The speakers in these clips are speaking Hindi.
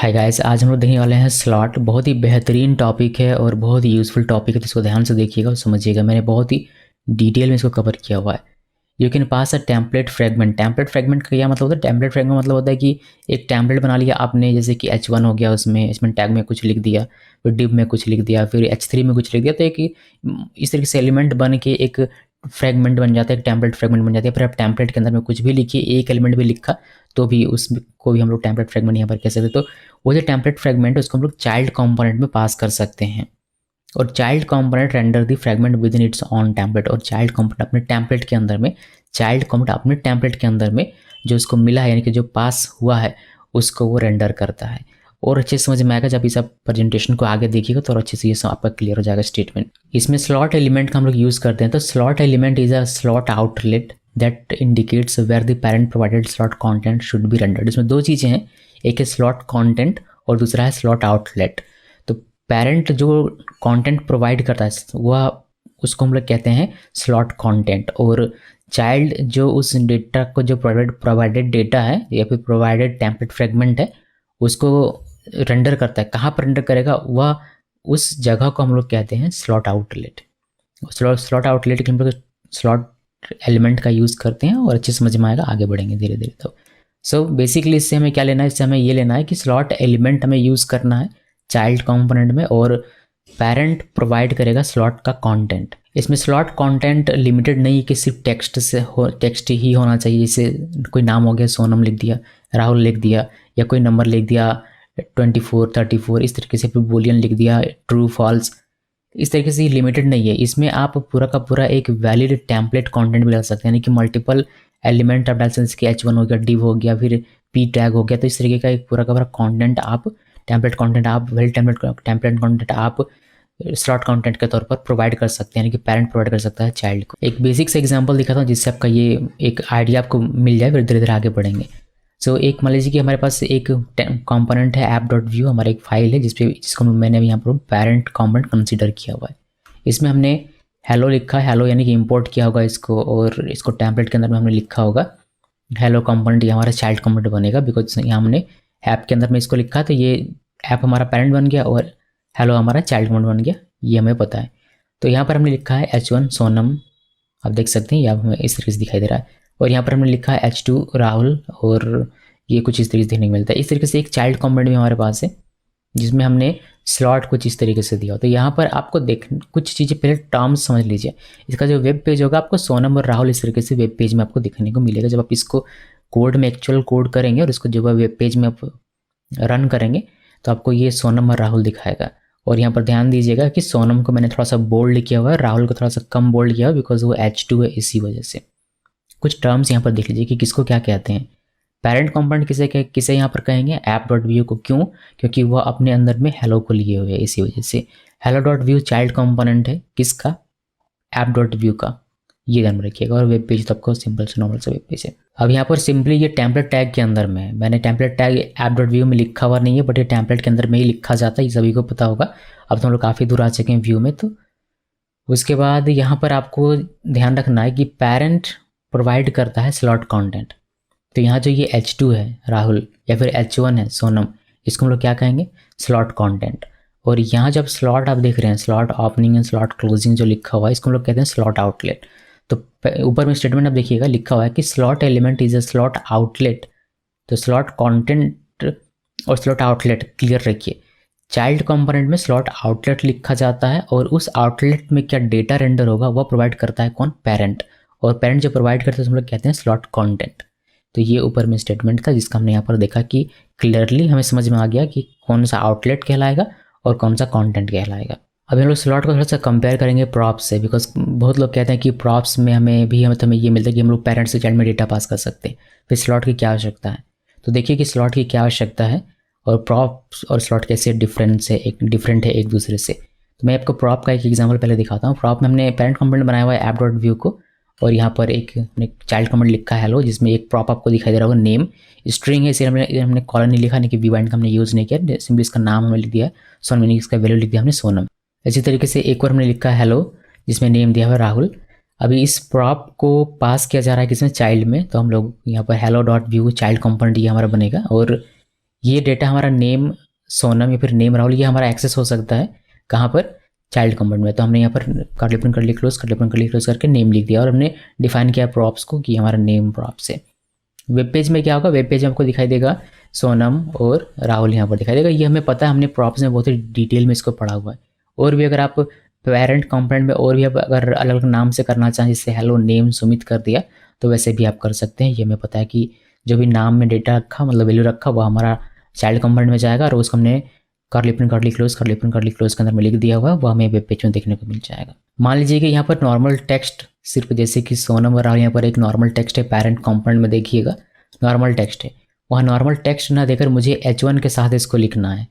हाय गाइस, आज हम लोग देखने वाले हैं स्लॉट। बहुत ही बेहतरीन टॉपिक है और बहुत ही यूज़फुल टॉपिक है, तो इसको ध्यान से देखिएगा और समझिएगा। मैंने बहुत ही डिटेल में इसको कवर किया हुआ है। You can pass a template fragment. Template fragment का क्या मतलब होता है? टेम्पलेट फ्रेगमेंट मतलब होता है कि एक टेम्पलेट बना लिया आपने, जैसे कि H1 हो गया, उसमें टैग में कुछ लिख दिया, फिर डिव में कुछ लिख दिया, फिर H3 में कुछ लिख दिया, तो एक इस तरीके से एलिमेंट बन के एक फ्रेगमेंट बन जाता है, एक टेम्पलेट फ्रेगमेंट बन जाती है। फिर आप टेम्पलेट के अंदर में कुछ भी लिखिए, एक एलिमेंट भी लिखा तो भी उसको भी हम लोग टेम्पलेट फ्रेगमेंट यहाँ पर कह सकते हैं। तो वो जो टेम्पलेट फ्रेगमेंट है उसको हम लोग चाइल्ड कंपोनेंट में पास कर सकते हैं, और child component render the fragment with in its on template. और चाइल्ड कंपोनेंट अपने टेम्पलेट के अंदर में, चाइल्ड कंपोनेंट अपने टेम्पलेट के अंदर में जो उसको मिला है, यानी कि जो पास हुआ है, उसको वो रेंडर करता है। और अच्छे से समझ में आएगा जब इस आप प्रेजेंटेशन को आगे देखिएगा, तो और अच्छे से ये सब आपका क्लियर हो जाएगा स्टेटमेंट। इसमें स्लॉट एलिमेंट का हम लोग यूज़ करते हैं। तो slot element is a slot outlet that indicates where the parent provided slot content should be rendered. इसमें दो चीज़ें हैं, एक है स्लॉट कंटेंट और दूसरा है स्लॉट आउटलेट। तो पेरेंट जो कंटेंट प्रोवाइड करता है वह उसको हम लोग कहते हैं स्लॉट कंटेंट, और चाइल्ड जो उस डेटा को जो प्रोवाइडेड डेटा है या फिर प्रोवाइडेड टेम्पलेट फ्रेगमेंट है उसको रेंडर करता है। कहाँ पर रेंडर करेगा? वह उस जगह को हम लोग कहते हैं स्लॉट आउटलेट। स्लॉट आउटलेट के हम लोग स्लॉट एलिमेंट का यूज़ करते हैं, और अच्छे समझ में आएगा, आगे बढ़ेंगे धीरे धीरे। तो सो बेसिकली इससे हमें क्या लेना है? इससे हमें ये लेना है कि स्लॉट एलिमेंट हमें यूज़ करना है चाइल्ड कंपोनेंट में, और पेरेंट प्रोवाइड करेगा स्लॉट का कंटेंट। इसमें स्लॉट कंटेंट लिमिटेड नहीं कि सिर्फ टेक्स्ट ही होना चाहिए। जैसे कोई नाम हो गया, सोनम लिख दिया, राहुल लिख दिया, या कोई नंबर लिख दिया 24 34, इस तरीके से फिर बूलियन लिख दिया, ट्रू फॉल्स, इस तरीके से लिमिटेड नहीं है। इसमें आप पूरा का पूरा एक वैलिड टेम्पलेट कंटेंट भी डाल सकते हैं, यानी कि मल्टीपल एलिमेंट आप डाल सकते हैं, जैसे H1 हो गया, डिव हो गया, फिर P टैग हो गया। तो इस तरीके का एक पूरा का पूरा कंटेंट आप टेम्पलेट कंटेंट आप टेम्पलेट कंटेंट आप स्लॉट कंटेंट के तौर पर प्रोवाइड कर सकते हैं, यानी कि पेरेंट प्रोवाइड कर सकता है चाइल्ड को। एक बेसिक से एग्जांपल दिखाता हूँ जिससे आपका ये एक आइडिया आपको मिल जाए, फिर धीरे धीरे आगे बढ़ेंगे। सो एक मान लीजिए कि हमारे पास एक कंपोनेंट है app.view, हमारा एक फाइल है जिसको मैंने यहाँ पर पेरेंट कंपोनेंट कंसीडर किया हुआ है। इसमें हमने हेलो लिखा, हेलो यानी कि इंपोर्ट किया होगा इसको, और इसको टेम्पलेट के अंदर में हमने लिखा होगा हेलो कंपोनेंट, ये हमारा चाइल्ड कंपोनेंट बनेगा, बिकॉज यहाँ हमने ऐप के अंदर में इसको लिखा, तो ये ऐप हमारा पेरेंट बन गया और हेलो हमारा चाइल्ड कंपोनेंट बन गया, ये हमें पता है। तो यहाँ पर हमने लिखा है H1 सोनम, आप देख सकते हैं, यहाँ हमें इस तरीके से दिखाई दे रहा है, और यहाँ पर हमने लिखा है H2 राहुल, और ये कुछ इस तरीके से देखने को मिलता है। इस तरीके से एक चाइल्ड कंपोनेंट भी हमारे पास है जिसमें हमने स्लॉट कुछ इस तरीके से दिया। तो यहाँ पर आपको कुछ चीज़ें पहले टर्म्स समझ लीजिए। इसका जो वेब पेज होगा आपको सोनम और राहुल इस तरीके से वेब पेज में आपको दिखने को मिलेगा। जब आप इसको कोड में एक्चुअल कोड करेंगे और इसको जब वेब पेज में आप रन करेंगे तो आपको ये सोनम और राहुल दिखाएगा। और यहाँ पर ध्यान दीजिएगा कि सोनम को मैंने थोड़ा सा बोल्ड किया हुआ है, राहुल को थोड़ा सा कम बोल्ड किया हुआ है, बिकॉज वो H2 है, इसी वजह से। कुछ टर्म्स यहाँ पर देख लीजिए कि किसको क्या कहते हैं। पेरेंट कंपोनेंट किसे यहाँ पर कहेंगे? app.view को। क्यों? क्योंकि वह अपने अंदर में हेलो को लिए हुए है, इसी वजह से। hello.view चाइल्ड कंपोनेंट है किसका? app.view का, ये ध्यान में रखिएगा। और वेब पेज तो आपको सिंपल से नॉर्मल से वेब पेज है। अब यहाँ पर सिंपली ये टेम्पलेट टैग के अंदर में है, मैंने टेम्पलेट टैग app.view में लिखा हुआ नहीं है, बट ये टेम्पलेट के अंदर में ही लिखा जाता है, ये सभी को पता होगा। अब तो हम लोग काफ़ी दूर आ चुके हैं व्यू में। तो उसके बाद यहाँ पर आपको ध्यान रखना है कि पेरेंट प्रोवाइड करता है स्लॉट कंटेंट। तो यहाँ जो ये H2 है राहुल, या फिर H1 है सोनम, इसको हम लोग क्या कहेंगे? Slot content. और यहाँ जब स्लॉट आप देख रहे हैं, slot opening and slot closing जो लिखा हुआ है, इसको हम लोग कहते हैं स्लॉट आउटलेट। तो ऊपर में स्टेटमेंट आप देखिएगा, लिखा हुआ है कि slot element is a slot outlet. तो स्लॉट कंटेंट और स्लॉट आउटलेट क्लियर रखिए। चाइल्ड कंपोनेंट में स्लॉट आउटलेट लिखा जाता है, और उस आउटलेट में क्या डेटा रेंडर होगा वह प्रोवाइड करता है कौन? पेरेंट। और पेरेंट जो प्रोवाइड करते हैं हम लोग कहते हैं स्लॉट कंटेंट। तो ये ऊपर में स्टेटमेंट था जिसका हमने यहाँ पर देखा कि क्लियरली हमें समझ में आ गया कि कौन सा आउटलेट कहलाएगा और कौन सा कंटेंट कहलाएगा। अब हम लोग स्लॉट को थोड़ा सा कंपेयर करेंगे प्रॉप्स से, बिकॉज बहुत लोग कहते हैं कि प्रॉप्स में हमें ये मिलता है कि हम लोग पेरेंट्स से चाइल्ड में डेटा पास कर सकते हैं, फिर स्लॉट की क्या आवश्यकता है। तो देखिए कि स्लॉट की क्या आवश्यकता है और प्रॉप्स और स्लॉट कैसे डिफरेंट है एक दूसरे से। तो मैं आपको प्रॉप का एक एग्जाम्पल पहले दिखाता हूँ। प्रॉप में हमने पेरेंट कंपोनेंट बनाया हुआ है app.view को, और यहाँ पर एक हमने चाइल्ड कंपोनेंट लिखा है हेलो, जिसमें एक प्रॉप आपको दिखाई दे रहा होगा, नेम स्ट्रिंग है, इसे हमने कॉलर नहीं लिखा, नहीं कि वीबाइंड का हमने यूज़ नहीं किया, सिंपली इसका नाम हमने लिख दिया सोनम, मीनिंग इसका वैल्यू लिख दिया हमने सोनम। इसी तरीके से एक और हमने लिखा है हेलो, जिसमें नेम दिया हुआ है राहुल। अभी इस प्रॉप को पास किया जा रहा है किसमें? चाइल्ड में। तो हम लोग यहाँ पर hello.view चाइल्ड कंपोनेंट ये हमारा बनेगा, और ये डेटा हमारा नेम सोनम या फिर नेम राहुल ये हमारा एक्सेस हो सकता है कहाँ पर, चाइल्ड कंपोनेंट में। तो हमने यहाँ पर कर्ली ओपन कर्ली क्लोज करके नेम लिख दिया और हमने डिफाइन किया प्रॉप्स को कि हमारा नेम प्रॉप्स है। वेब पेज में क्या होगा, वेब पेज में आपको दिखाई देगा सोनम और राहुल यहाँ पर दिखाई देगा। ये हमें पता है, हमने प्रॉप्स में बहुत ही डिटेल में इसको पढ़ा हुआ है। और भी अगर आप पेरेंट कंपोनेंट में और भी आप अगर अलग अलग नाम से करना चाहें, जैसे हेलो नेम सुमित कर दिया, तो वैसे भी आप कर सकते हैं। ये हमें पता है कि जो भी नाम में डेटा रखा मतलब वैल्यू रखा वो हमारा चाइल्ड कंपोनेंट में जाएगा और उसको हमने कर्ली ओपन कर्ली क्लोज के अंदर में लिख दिया हुआ है, वो हमें वेब पेज में देखने को मिल जाएगा। मान लीजिए कि यहाँ पर नॉर्मल टेक्स्ट सिर्फ जैसे कि सोनम और राहुल यहाँ पर एक नॉर्मल टेक्स्ट है, पेरेंट कंपोनेंट में देखिएगा नॉर्मल टेक्स्ट है, वहाँ नॉर्मल टेक्स्ट ना देकर मुझे H1 के साथ इसको लिखना है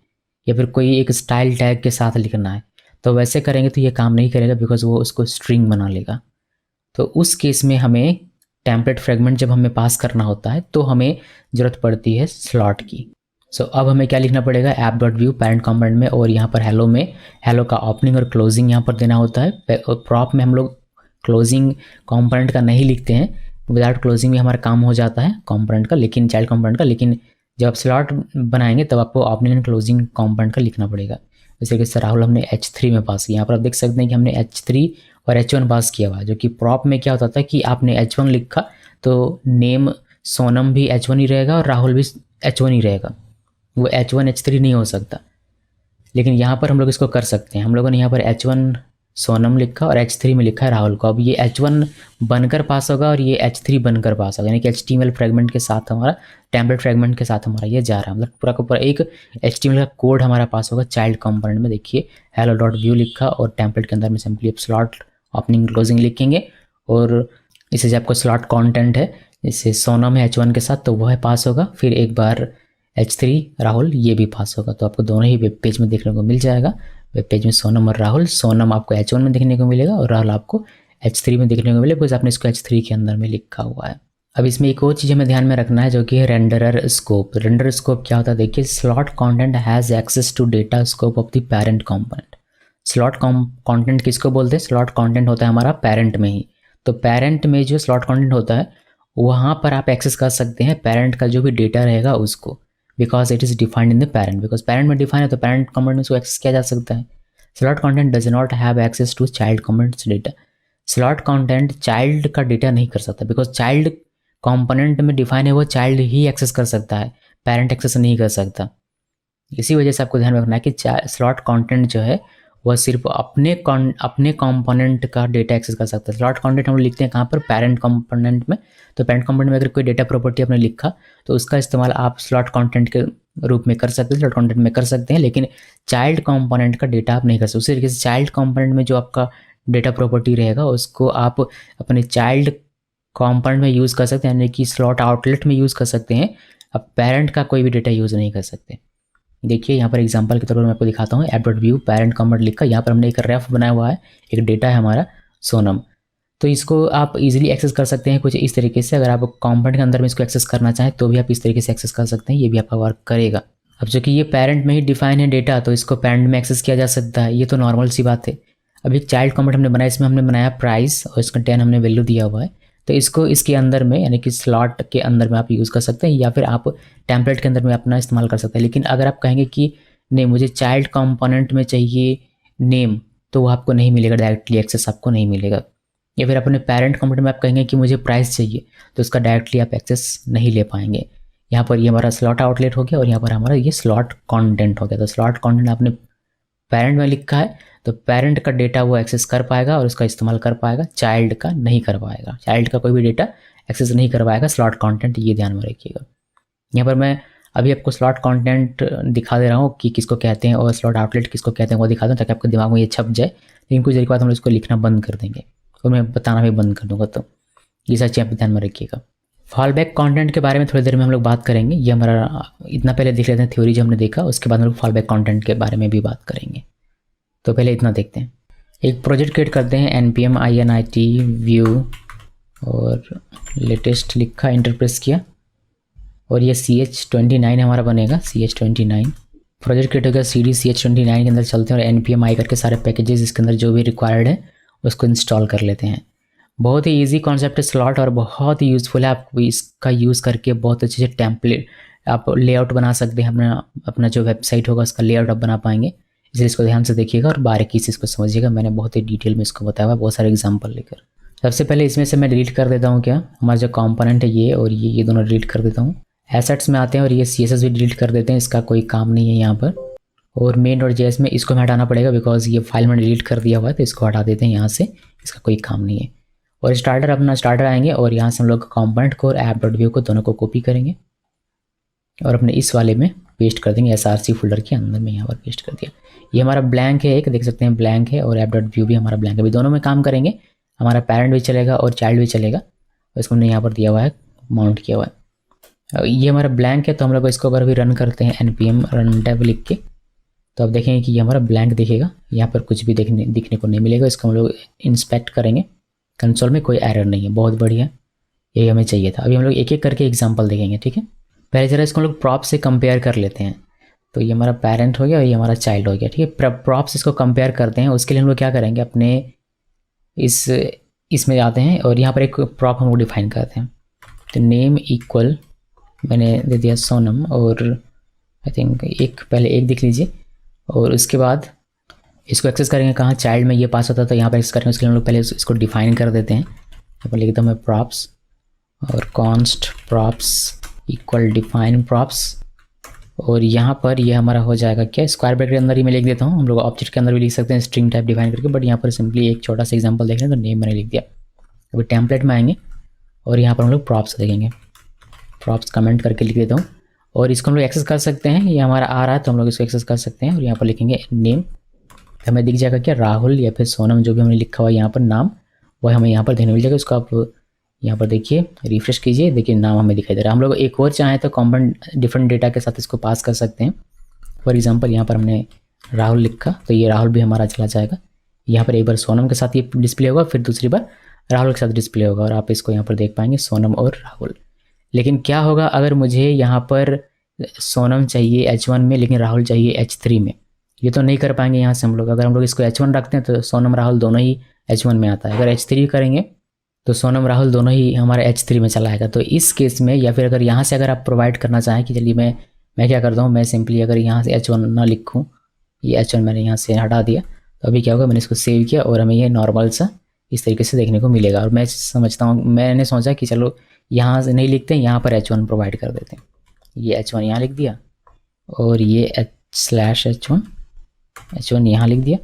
या फिर कोई एक स्टाइल टैग के साथ लिखना है। तो वैसे करेंगे तो ये काम नहीं करेगा बिकॉज वो उसको स्ट्रिंग बना लेगा। तो उस केस में हमें टेम्पलेट फ्रेगमेंट जब हमें पास करना होता है तो हमें ज़रूरत पड़ती है स्लॉट की। सो अब हमें क्या लिखना पड़ेगा, app dot view parent component में, और यहाँ पर हेलो में हेलो का ओपनिंग और क्लोजिंग यहाँ पर देना होता है। और प्रॉप में हम लोग क्लोजिंग कंपोनेंट का नहीं लिखते हैं, विदाउट क्लोजिंग भी हमारा काम हो जाता है कंपोनेंट का, लेकिन चाइल्ड कंपोनेंट का। लेकिन जब आप स्लॉट बनाएंगे तब आपको ओपनिंग एंड क्लोजिंग कंपोनेंट का लिखना पड़ेगा। जैसे कि राहुल हमने H3 में पास किया, यहाँ पर आप देख सकते हैं कि हमने H3 और H1 पास किया हुआ है। जो कि प्रॉप में क्या होता था कि आपने H1 लिखा तो नेम सोनम भी H1 ही रहेगा और राहुल भी H1 ही रहेगा, वो H1 H3 नहीं हो सकता। लेकिन यहाँ पर हम लोग इसको कर सकते हैं। हम लोगों ने यहाँ पर H1 सोनम लिखा और H3 में लिखा है राहुल को। अब ये H1 बनकर पास होगा और ये H3 बनकर पास होगा, यानी कि HTML फ्रेगमेंट के साथ हमारा टेम्पलेट फ्रेगमेंट के साथ हमारा ये जा रहा है, मतलब पूरा का पूरा एक HTML का कोड हमारा पास होगा चाइल्ड कंपोनेंट में। देखिए हेलो डॉट व्यू लिखा और टेम्पलेट के अंदर में सिंपली आप स्लॉट ओपनिंग क्लोजिंग लिखेंगे और इसे जो आपको स्लॉट कॉन्टेंट है जैसे सोनम है H1 के साथ तो वह पास होगा, फिर एक बार H3 राहुल ये भी पास होगा। तो आपको दोनों ही वेब पेज में देखने को मिल जाएगा। वेब पेज में सोनम और राहुल, सोनम आपको H1 में देखने को मिलेगा और राहुल आपको H3 में देखने को मिलेगा बिकॉज आपने इसको H3 के अंदर में लिखा हुआ है। अब इसमें एक और चीज़ हमें ध्यान में रखना है जो कि है रेंडरर स्कोप। रेंडर स्कोप क्या होता है, देखिए slot content has access to data scope of the parent component. Slot content किसको बोलते हैं, स्लॉट कंटेंट होता है हमारा पेरेंट में ही। तो पेरेंट में जो स्लॉट कंटेंट होता है वहाँ पर आप एक्सेस कर सकते हैं पेरेंट का जो भी डेटा रहेगा उसको, because it is defined in the parent. Because parent में डिफाइन है तो पेरेंट कंपोनेंट में उसको एक्सेस किया जा सकता है। Slot content does not have access to child component's data. Slot content child का डेटा नहीं कर सकता बिकॉज चाइल्ड कंपोनेंट में डिफाइन है वो चाइल्ड ही एक्सेस कर सकता है, पेरेंट एक्सेस नहीं कर सकता। इसी वजह से आपको ध्यान रखना है कि स्लॉट कंटेंट जो है वह सिर्फ अपने कंपोनेंट का डेटा एक्सेस कर सकता है। स्लॉट कंटेंट हम लिखते हैं कहाँ पर, पेरेंट कंपोनेंट में। तो पेरेंट कंपोनेंट में अगर कोई डेटा प्रॉपर्टी आपने लिखा तो उसका इस्तेमाल आप स्लॉट कंटेंट के रूप में कर सकते हैं, स्लॉट कंटेंट में कर सकते हैं, लेकिन चाइल्ड कंपोनेंट का डेटा आप नहीं कर सकते। उसी तरीके से चाइल्ड कंपोनेंट में जो आपका डेटा प्रॉपर्टी रहेगा उसको आप अपने चाइल्ड कंपोनेंट में यूज़ कर सकते हैं, यानी कि स्लॉट आउटलेट में यूज़ कर सकते हैं। अब पेरेंट का कोई भी डेटा यूज़ नहीं कर सकते। देखिए यहाँ पर एग्जांपल के तौर पर मैं आपको दिखाता हूँ। App dot view parent component लिखा, यहाँ पर हमने एक रेफ बनाया हुआ है, एक डेटा है हमारा सोनम। तो इसको आप इजीली एक्सेस कर सकते हैं कुछ इस तरीके से। अगर आप कंपोनेंट के अंदर में इसको एक्सेस करना चाहें तो भी आप इस तरीके से एक्सेस कर सकते हैं, ये भी आपका वर्क करेगा। अब जो कि ये पेरेंट में ही डिफाइन है डेटा तो इसको पेरेंट में एक्सेस किया जा सकता है, ये तो नॉर्मल सी बात है। अभी एक चाइल्ड कंपोनेंट हमने बनाया, इसमें हमने बनाया प्राइस और इसका 10 हमने वैल्यू दिया हुआ है। तो इसको इसके अंदर में यानी कि स्लॉट के अंदर में आप यूज़ कर सकते हैं या फिर आप टेम्पलेट के अंदर में अपना इस्तेमाल कर सकते हैं। लेकिन अगर आप कहेंगे कि नहीं मुझे चाइल्ड कंपोनेंट में चाहिए नेम, तो वो आपको नहीं मिलेगा, डायरेक्टली एक्सेस आपको नहीं मिलेगा। या फिर अपने पेरेंट कंपोनेंट में आप कहेंगे कि मुझे प्राइस चाहिए तो उसका डायरेक्टली आप एक्सेस नहीं ले पाएंगे। यहाँ पर ये हमारा स्लॉट आउटलेट हो गया और यहाँ पर हमारा ये स्लॉट कंटेंट हो गया। तो स्लॉट कंटेंट आपने पेरेंट में लिखा है तो पेरेंट का डेटा वो एक्सेस कर पाएगा और उसका इस्तेमाल कर पाएगा, चाइल्ड का नहीं कर पाएगा। चाइल्ड का कोई भी डेटा एक्सेस नहीं कर पाएगा स्लॉट कंटेंट, ये ध्यान में रखिएगा। यहाँ पर मैं अभी आपको स्लॉट कंटेंट दिखा दे रहा हूँ कि किसको कहते हैं और स्लॉट आउटलेट किसको कहते हैं वो दिखा दूँ ताकि आपके दिमाग में ये छप जाए। लेकिन कुछ देर के बाद हम लोग इसको लिखना बंद कर देंगे और मैं बताना भी बंद कर दूँगा, तो ये सारी चीज़ आप ध्यान में रखिएगा। फॉल बैक कॉन्टेंट के बारे में थोड़ी देर में हम लोग बात करेंगे। ये हमारा इतना पहले देख लेते हैं थ्योरी जो हमने देखा, उसके बाद हम लोग फॉल बैक कॉन्टेंट के बारे में भी बात करेंगे। तो पहले इतना देखते हैं। एक प्रोजेक्ट क्रिएट करते हैं npm init व्यू और लेटेस्ट लिखा, इंटर प्रेस किया और ये ch29 हमारा बनेगा, ch29 प्रोजेक्ट क्रिएट होगा। cd ch29 के अंदर चलते हैं और npm i करके सारे पैकेजेस इसके अंदर जो भी रिक्वायर्ड है उसको इंस्टॉल कर लेते हैं। बहुत ही इजी कॉन्सेप्ट है स्लॉट और बहुत ही यूज़फुल है। आप इसका यूज़ करके बहुत अच्छे से आप लेआउट बना सकते हैं, अपना अपना जो वेबसाइट होगा उसका लेआउट आप बना पाएंगे। इसलिए इसको ध्यान से देखिएगा और बारीकी से इसको समझिएगा। मैंने बहुत ही डिटेल में इसको बताया हुआ, बहुत सारे एग्जांपल लेकर। सबसे पहले इसमें से मैं डिलीट कर देता हूँ क्या, हमारा जो कंपोनेंट है ये और ये दोनों डिलीट कर देता हूँ। एसेट्स में आते हैं और ये CSS भी डिलीट कर देते हैं, इसका कोई काम नहीं है यहाँ पर। और मेन और JS में इसको हमें हटाना पड़ेगा बिकॉज ये फाइल में डिलीट कर दिया हुआ है, तो इसको हटा देते हैं यहाँ से, इसका कोई काम नहीं है। और स्टार्टर, अपना स्टार्टर आएंगे और यहाँ से हम लोग कंपोनेंट को और app.view को दोनों को कॉपी करेंगे और अपने इस वाले में पेस्ट कर देंगे, SRC फोल्डर के अंदर में यहाँ पर पेस्ट कर दिया। ये हमारा ब्लैंक है, एक देख सकते हैं ब्लैंक है, और app.view भी हमारा ब्लैंक है। अभी दोनों में काम करेंगे, हमारा पेरेंट भी चलेगा और चाइल्ड भी चलेगा। और इसको हमने यहाँ पर दिया हुआ है, माउंट किया हुआ है। ये हमारा ब्लैंक है, तो हम लोग इसको अगर भी रन करते हैं npm रन टैब लिख के, तो आप देखेंगे कि ये हमारा ब्लैंक दिखेगा, यहाँ पर कुछ भी दिखने को नहीं मिलेगा। इसको हम लोग इंस्पेक्ट करेंगे, कंसोल में कोई एरर नहीं है, बहुत बढ़िया, यही हमें चाहिए था। अभी हम लोग एक एक करके एग्जांपल देखेंगे, ठीक है। पहले जरा इसको हम लोग प्रॉप से कंपेयर कर लेते हैं। तो ये हमारा पेरेंट हो गया और ये हमारा चाइल्ड हो गया, ठीक है। प्रॉप्स इसको कंपेयर करते हैं, उसके लिए हम लोग क्या करेंगे, अपने इसमें जाते हैं और यहाँ पर एक प्रॉप हम लोग डिफाइन करते हैं। तो नेम इक्वल, मैंने दे दिया सोनम, और आई थिंक पहले एक देख लीजिए, और उसके बाद इसको एक्सेस करेंगे कहाँ, चाइल्ड में ये पास होता है तो यहाँ पर एक्सेस करेंगे। उसके लिए हम लोग पहले इसको डिफाइन कर देते हैं। यहाँ पर लिखता हूँ मैं प्रॉप्स और const props equal define props, और यहाँ पर ये हमारा हो जाएगा क्या, स्क्वायर ब्रैकेट के अंदर ही मैं लिख देता हूँ। हम लोग ऑब्जेक्ट के अंदर भी लिख सकते हैं स्ट्रिंग टाइप डिफाइन करके, बट यहाँ पर सिंपली एक छोटा सा एग्जांपल देख रहे हैं तो नेम मैंने लिख दिया। अभी टेम्पलेट में आएंगे और यहाँ पर हम लोग प्रॉप्स देखेंगे, प्रॉप्स कमेंट करके लिख देता हूँ, और इसको हम लोग एक्सेस कर सकते हैं। ये हमारा आ रहा है तो हम लोग इसको एक्सेस कर सकते हैं, और यहाँ पर लिखेंगे नेम, हमें दिख जाएगा क्या, राहुल या फिर सोनम, जो भी हमने लिखा हुआ है यहाँ पर नाम, वह हमें यहाँ पर देखने मिल जाएगा। उसको आप यहाँ पर देखिए, रिफ्रेश कीजिए, देखिए नाम हमें दिखाई दे रहा है। हम लोग एक और चाहें तो कंपोनेंट डिफरेंट डेटा के साथ इसको पास कर सकते हैं। फॉर एग्जांपल यहाँ पर हमने राहुल लिखा तो ये राहुल भी हमारा चला जाएगा। यहाँ पर एक बार सोनम के साथ ये डिस्प्ले होगा, फिर दूसरी बार राहुल के साथ डिस्प्ले होगा, और आप इसको यहाँ पर देख पाएंगे सोनम और राहुल। लेकिन क्या होगा अगर मुझे यहाँ पर सोनम चाहिए H1 में लेकिन राहुल चाहिए H3 में, ये तो नहीं कर पाएंगे यहाँ से हम लोग। अगर हम लोग इसको H1 रखते हैं तो सोनम राहुल दोनों ही H1 में आता है, अगर H3 करेंगे तो सोनम राहुल दोनों ही हमारे H3 में चला आएगा। तो इस केस में, या फिर अगर यहाँ से अगर आप प्रोवाइड करना चाहें कि चलिए मैं क्या करता हूँ, मैं सिंपली अगर यहाँ से H1 ना लिखूँ, ये H1 मैंने यहाँ से हटा दिया, तो अभी क्या होगा, मैंने इसको सेव किया और हमें ये नॉर्मल सा इस तरीके से देखने को मिलेगा। और मैं समझता हूँ, मैंने सोचा कि चलो यहाँ से नहीं लिखते हैं, यहाँ पर H1 प्रोवाइड कर देते हैं। ये H1 यहाँ लिख दिया, और ये H1 यहाँ लिख दिया,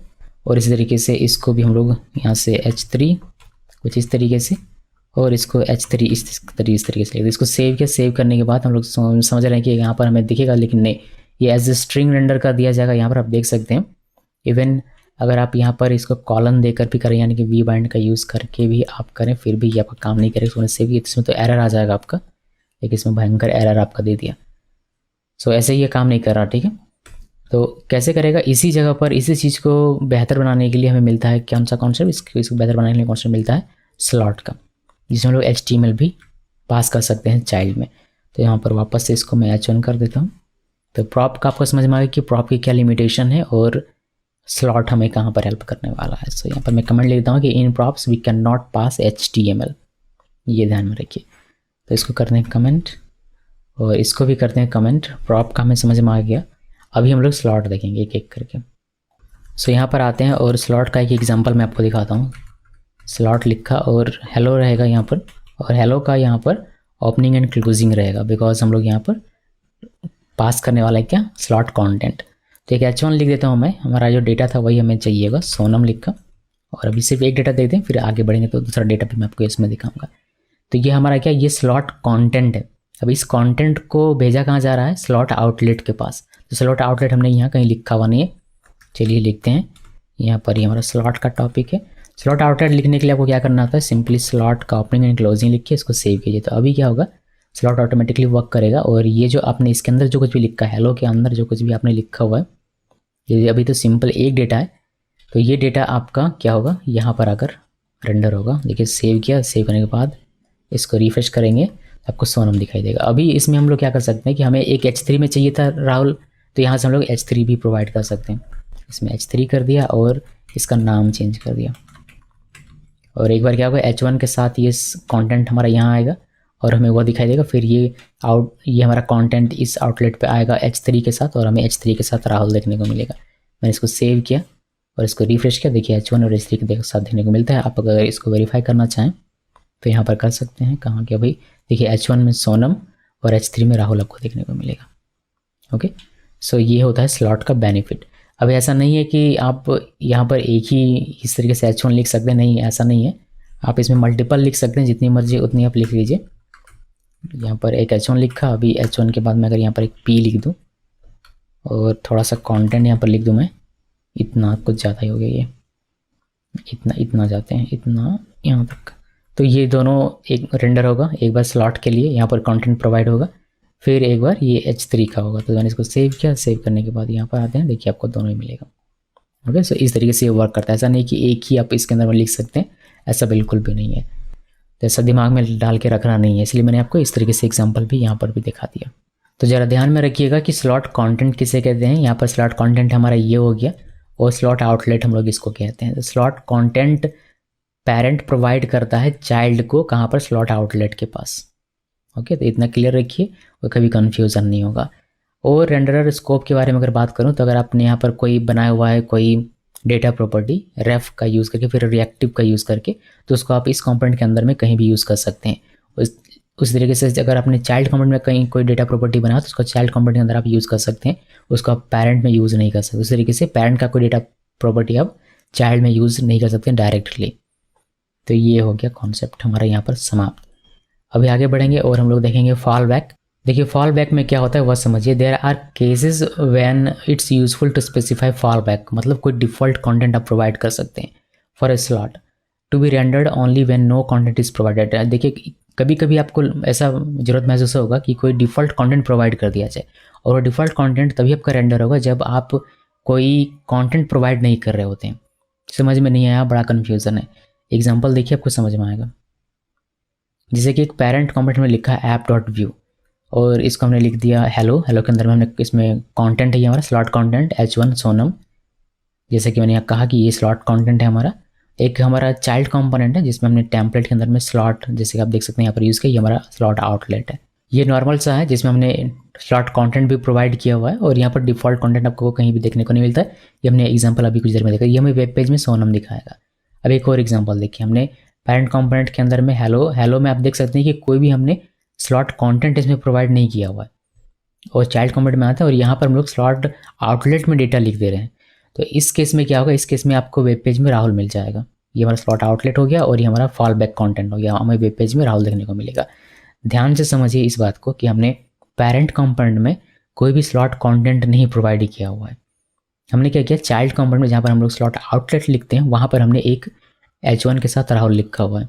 और इसी तरीके से इसको भी हम लोग यहाँ से H3 कुछ इस तरीके से, और इसको H3 इस तरीके से। इसको सेव किया, सेव करने के बाद हम लोग समझ रहे हैं कि यहाँ पर हमें दिखेगा, लेकिन नहीं, ये एज ए स्ट्रिंग रेंडर कर दिया जाएगा। यहाँ पर आप देख सकते हैं, इवन अगर आप यहाँ पर इसको कॉलन देकर भी करें, यानी कि वी बाइंड का यूज़ करके भी आप करें, फिर भी ये आपका काम नहीं करेगा। उसने सेव किया, इसमें तो एरर आ जाएगा आपका, लेकिन इसमें भयंकर एरर आपका दे दिया। सो ऐसे ही ये काम नहीं कर रहा, ठीक है। तो कैसे करेगा, इसी जगह पर इसी चीज़ को बेहतर बनाने के लिए हमें मिलता है कौन सा कॉन्सेप्ट, इसको बेहतर बनाने के लिए कॉन्सेप्ट मिलता है स्लॉट का, जिसमें हम लोग HTML भी पास कर सकते हैं चाइल्ड में। तो यहाँ पर वापस से इसको मैं H1 कर देता हूँ। तो प्रॉप का आपको समझ में आ गया कि प्रॉप की क्या लिमिटेशन है और स्लॉट हमें कहाँ पर हेल्प करने वाला है। सो यहाँ पर मैं कमेंट लिखता हूँ कि in props we can not pass HTML, ये ध्यान में रखिए। तो इसको करते हैं कमेंट, और इसको भी करते हैं कमेंट। प्रॉप का हमें समझ में आ गया। अभी हम लोग स्लॉट देखेंगे एक एक करके। सो यहाँ पर आते हैं और स्लॉट का एक एग्जांपल मैं आपको दिखाता हूँ। स्लॉट लिखा और हेलो रहेगा यहाँ पर, और हेलो का यहाँ पर ओपनिंग एंड क्लोजिंग रहेगा, बिकॉज हम लोग यहाँ पर पास करने वाला है क्या, स्लॉट कंटेंट। तो एक H1 लिख देता हूँ मैं, हमारा जो डेटा था वही हमें चाहिएगा, सोनम लिखा, और अभी सिर्फ एक डेटा दे दें, फिर आगे बढ़ेंगे तो दूसरा डेटा भी मैं आपको इसमें दिखाऊंगा। तो ये हमारा क्या, ये स्लॉट कंटेंट है। अब इस कंटेंट को भेजा कहाँ जा रहा है, स्लॉट आउटलेट के पास। तो स्लॉट आउटलेट हमने यहाँ कहीं लिखा हुआ नहीं है, चलिए लिखते हैं यहाँ पर। ये हमारा स्लॉट का टॉपिक है। स्लॉट आउटलेट लिखने के लिए आपको क्या करना होता है, सिंपली स्लॉट का ओपनिंग एंड क्लोजिंग लिख के इसको सेव कीजिए। तो अभी क्या होगा, स्लॉट ऑटोमेटिकली वर्क करेगा, और ये जो आपने इसके अंदर जो कुछ भी लिखा है, हेलो के अंदर जो कुछ भी आपने लिखा हुआ है, ये अभी तो सिंपल एक डेटा है, तो ये डेटा आपका क्या होगा, यहाँ पर आकर रेंडर होगा। देखिए सेव किया, सेव करने के बाद इसको रिफ्रेश करेंगे, आपको सोनम दिखाई देगा। अभी इसमें हम लोग क्या कर सकते हैं कि हमें एक H3 में चाहिए था राहुल, तो यहाँ से हम लोग H3 भी प्रोवाइड कर सकते हैं। इसमें H3 कर दिया और इसका नाम चेंज कर दिया, और एक बार क्या होगा, H1 के साथ ये कंटेंट हमारा यहाँ आएगा, और हमें वो दिखाई देगा। फिर ये हमारा कंटेंट इस आउटलेट पे आएगा H3 के साथ और हमें H3 के साथ राहुल देखने को मिलेगा। मैंने इसको सेव किया और इसको रिफ्रेश किया, देखिए H1 और H3 के साथ देखने को मिलता है। आप अगर इसको वेरीफाई करना चाहें तो यहाँ पर कर सकते हैं। कहाँ गया भाई, देखिए H1 में सोनम और H3 में राहुल आपको देखने को मिलेगा। ओके, सो ये होता है स्लॉट का बेनिफिट। अब ऐसा नहीं है कि आप यहाँ पर एक ही इस तरीके से H1 लिख सकते हैं, नहीं ऐसा नहीं है, आप इसमें मल्टीपल लिख सकते हैं, जितनी मर्जी उतनी आप लिख लीजिए। यहाँ पर एक H1 लिखा, अभी H1 के बाद मैं अगर यहाँ पर एक P लिख दूँ और थोड़ा सा कंटेंट यहाँ पर लिख दूँ मैं, इतना कुछ ज़्यादा ही हो गया, ये इतना जाते हैं, इतना यहाँ तक। तो ये दोनों एक रेंडर होगा, एक बार स्लॉट के लिए यहाँ पर कंटेंट प्रोवाइड होगा, फिर एक बार ये H3 का होगा। तो मैंने इसको सेव किया, सेव करने के बाद यहाँ पर आते हैं, देखिए आपको दोनों ही मिलेगा। ओके, सो इस तरीके से ये वर्क करता है। ऐसा नहीं कि एक ही आप इसके अंदर में लिख सकते हैं, ऐसा बिल्कुल भी नहीं है। तो ऐसा दिमाग में डाल के रखना नहीं है, इसलिए मैंने आपको इस तरीके से एग्जाम्पल भी यहाँ पर भी दिखा दिया। तो ज़रा ध्यान में रखिएगा कि स्लॉट कंटेंट किसे कहते हैं। यहाँ पर स्लॉट कंटेंट हमारा ये हो गया और स्लॉट आउटलेट हम लोग इसको कहते हैं। तो स्लॉट कंटेंट पेरेंट प्रोवाइड करता है चाइल्ड को, कहाँ पर, स्लॉट आउटलेट के पास। ओके, तो इतना क्लियर रखिए और कभी कन्फ्यूज़न नहीं होगा। और रेंडरर स्कोप के बारे में अगर बात करूँ तो अगर आपने यहाँ पर कोई बनाया हुआ है कोई डेटा प्रॉपर्टी रेफ का यूज़ करके, फिर रिएक्टिव का यूज़ करके, तो उसको आप इस कंपोनेंट के अंदर में कहीं भी यूज़ कर सकते हैं। उस तरीके से अगर आपने चाइल्ड कंपोनेंट में कहीं कोई डेटा प्रॉपर्टी बनाया तो उसको चाइल्ड कंपोनेंट के अंदर आप यूज़ कर सकते हैं, उसको आप पैरेंट में यूज़ नहीं कर सकते। उस तरीके से पैरेंट का कोई डेटा प्रॉपर्टी आप चाइल्ड में यूज़ नहीं कर सकते डायरेक्टली। तो ये हो गया कॉन्सेप्ट हमारा यहाँ पर समाप्त। अभी आगे बढ़ेंगे और हम लोग देखेंगे फॉल बैक। देखिए फॉल बैक में क्या होता है वह समझिए। There are cases when it's useful to specify fall back, मतलब कोई डिफ़ॉल्ट कंटेंट आप प्रोवाइड कर सकते हैं for a slot to be rendered only when no content is provided. देखिए कभी कभी आपको ऐसा ज़रूरत महसूस होगा कि कोई डिफ़ॉल्ट कंटेंट प्रोवाइड कर दिया जाए, और वो डिफ़ॉल्ट कंटेंट तभी आपका रेंडर होगा जब आप कोई कंटेंट प्रोवाइड नहीं कर रहे होते हैं। समझ में नहीं आया, बड़ा कन्फ्यूज़न है। एग्जाम्पल देखिए आपको समझ में आएगा। जैसे कि एक पेरेंट कंपोनेंट में लिखा है app.view और इसको हमने लिख दिया हेलो। हेलो के अंदर में हमने इसमें कंटेंट है ये हमारा स्लॉट कंटेंट H1 सोनम। जैसे कि मैंने यहाँ कहा कि ये स्लॉट कंटेंट है हमारा। एक हमारा चाइल्ड कंपोनेंट है जिसमें हमने टेम्पलेट के अंदर में स्लॉट, जैसे कि आप देख सकते हैं यहाँ पर यूज़ किया, ये हमारा स्लॉट आउटलेट है। ये नॉर्मल सा है जिसमें हमने स्लॉट कंटेंट भी प्रोवाइड किया हुआ है और यहाँ पर डिफ़ॉल्ट कंटेंट आपको कहीं भी देखने को नहीं मिलता है। ये हमने एग्जाम्पल अभी कुछ देर में देखा, ये हमें वेब पेज में सोनम दिखाएगा। अब एक और एग्जाम्पल देखिए, हमने पेरेंट कंपोनेंट के अंदर में हेलो में आप देख सकते हैं कि कोई भी हमने स्लॉट कंटेंट इसमें प्रोवाइड नहीं किया हुआ है और चाइल्ड कंपोनेंट में आता है, और यहाँ पर हम लोग स्लॉट आउटलेट में डेटा लिख दे रहे हैं। तो इस केस में क्या होगा, इस केस में आपको वेब पेज में राहुल मिल जाएगा। ये हमारा स्लॉट आउटलेट हो गया और ये हमारा फॉल बैक कॉन्टेंट हो गया, हमें वेब पेज में राहुल देखने को मिलेगा। ध्यान से समझिए इस बात को कि हमने पेरेंट कंपोनेंट में कोई भी स्लॉट कंटेंट नहीं प्रोवाइड किया हुआ है। हमने क्या किया, चाइल्ड कंपोनेंट में जहाँ पर हम लोग स्लॉट आउटलेट लिखते हैं वहाँ पर हमने एक H1 के साथ राहुल लिखा हुआ है।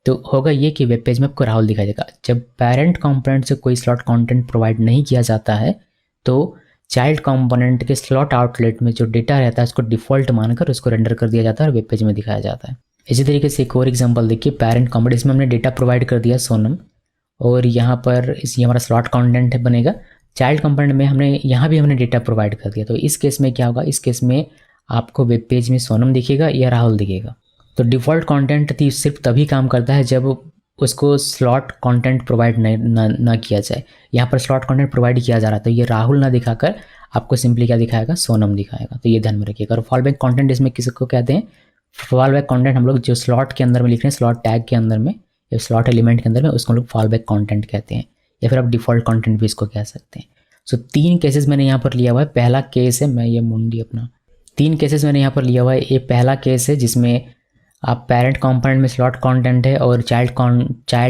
तो होगा ये कि वेब पेज में आपको राहुल दिखाई देगा। जब पेरेंट कंपोनेंट से कोई स्लॉट कंटेंट प्रोवाइड नहीं किया जाता है तो चाइल्ड कंपोनेंट के स्लॉट आउटलेट में जो डेटा रहता है उसको डिफ़ॉल्ट मानकर उसको रेंडर कर दिया जाता है और वेब पेज में दिखाया जाता है। इसी तरीके से एक और एग्जांपल देखिए, पेरेंट कंपोनेंट, इसमें हमने डेटा प्रोवाइड कर दिया सोनम और यहाँ पर ये हमारा स्लॉट कंटेंट बनेगा। चाइल्ड कंपोनेंट में यहाँ भी हमने डेटा प्रोवाइड कर दिया। तो इस केस में क्या होगा, इस केस में आपको वेब पेज में सोनम दिखेगा या राहुल दिखेगा। तो डिफ़ॉल्ट कंटेंट सिर्फ तभी काम करता है जब उसको स्लॉट कंटेंट प्रोवाइड ना किया जाए। यहाँ पर स्लॉट कंटेंट प्रोवाइड किया जा रहा है तो ये राहुल ना दिखाकर आपको सिंपली क्या दिखाएगा, सोनम दिखाएगा। तो ये ध्यान में रखिएगा। और फॉल बैक कंटेंट इसमें किसको कहते हैं, फॉल बैक कंटेंट हम लोग जो स्लॉट के अंदर में लिख रहे हैं, स्लॉट टैग के अंदर में या स्लॉट एलिमेंट के अंदर में, उसको हम लोग फॉल बैक कंटेंट कहते हैं, या फिर आप डिफ़ॉल्ट कंटेंट भी इसको कह सकते हैं। सो 3 केसेस मैंने यहाँ पर लिया हुआ है। पहला केस है, मैं ये मुंडी अपना 3 केसेस मैंने यहाँ पर लिया हुआ है। ये पहला केस है जिसमें आप पेरेंट कंपोनेंट में स्लॉट कंटेंट है और चाइल्ड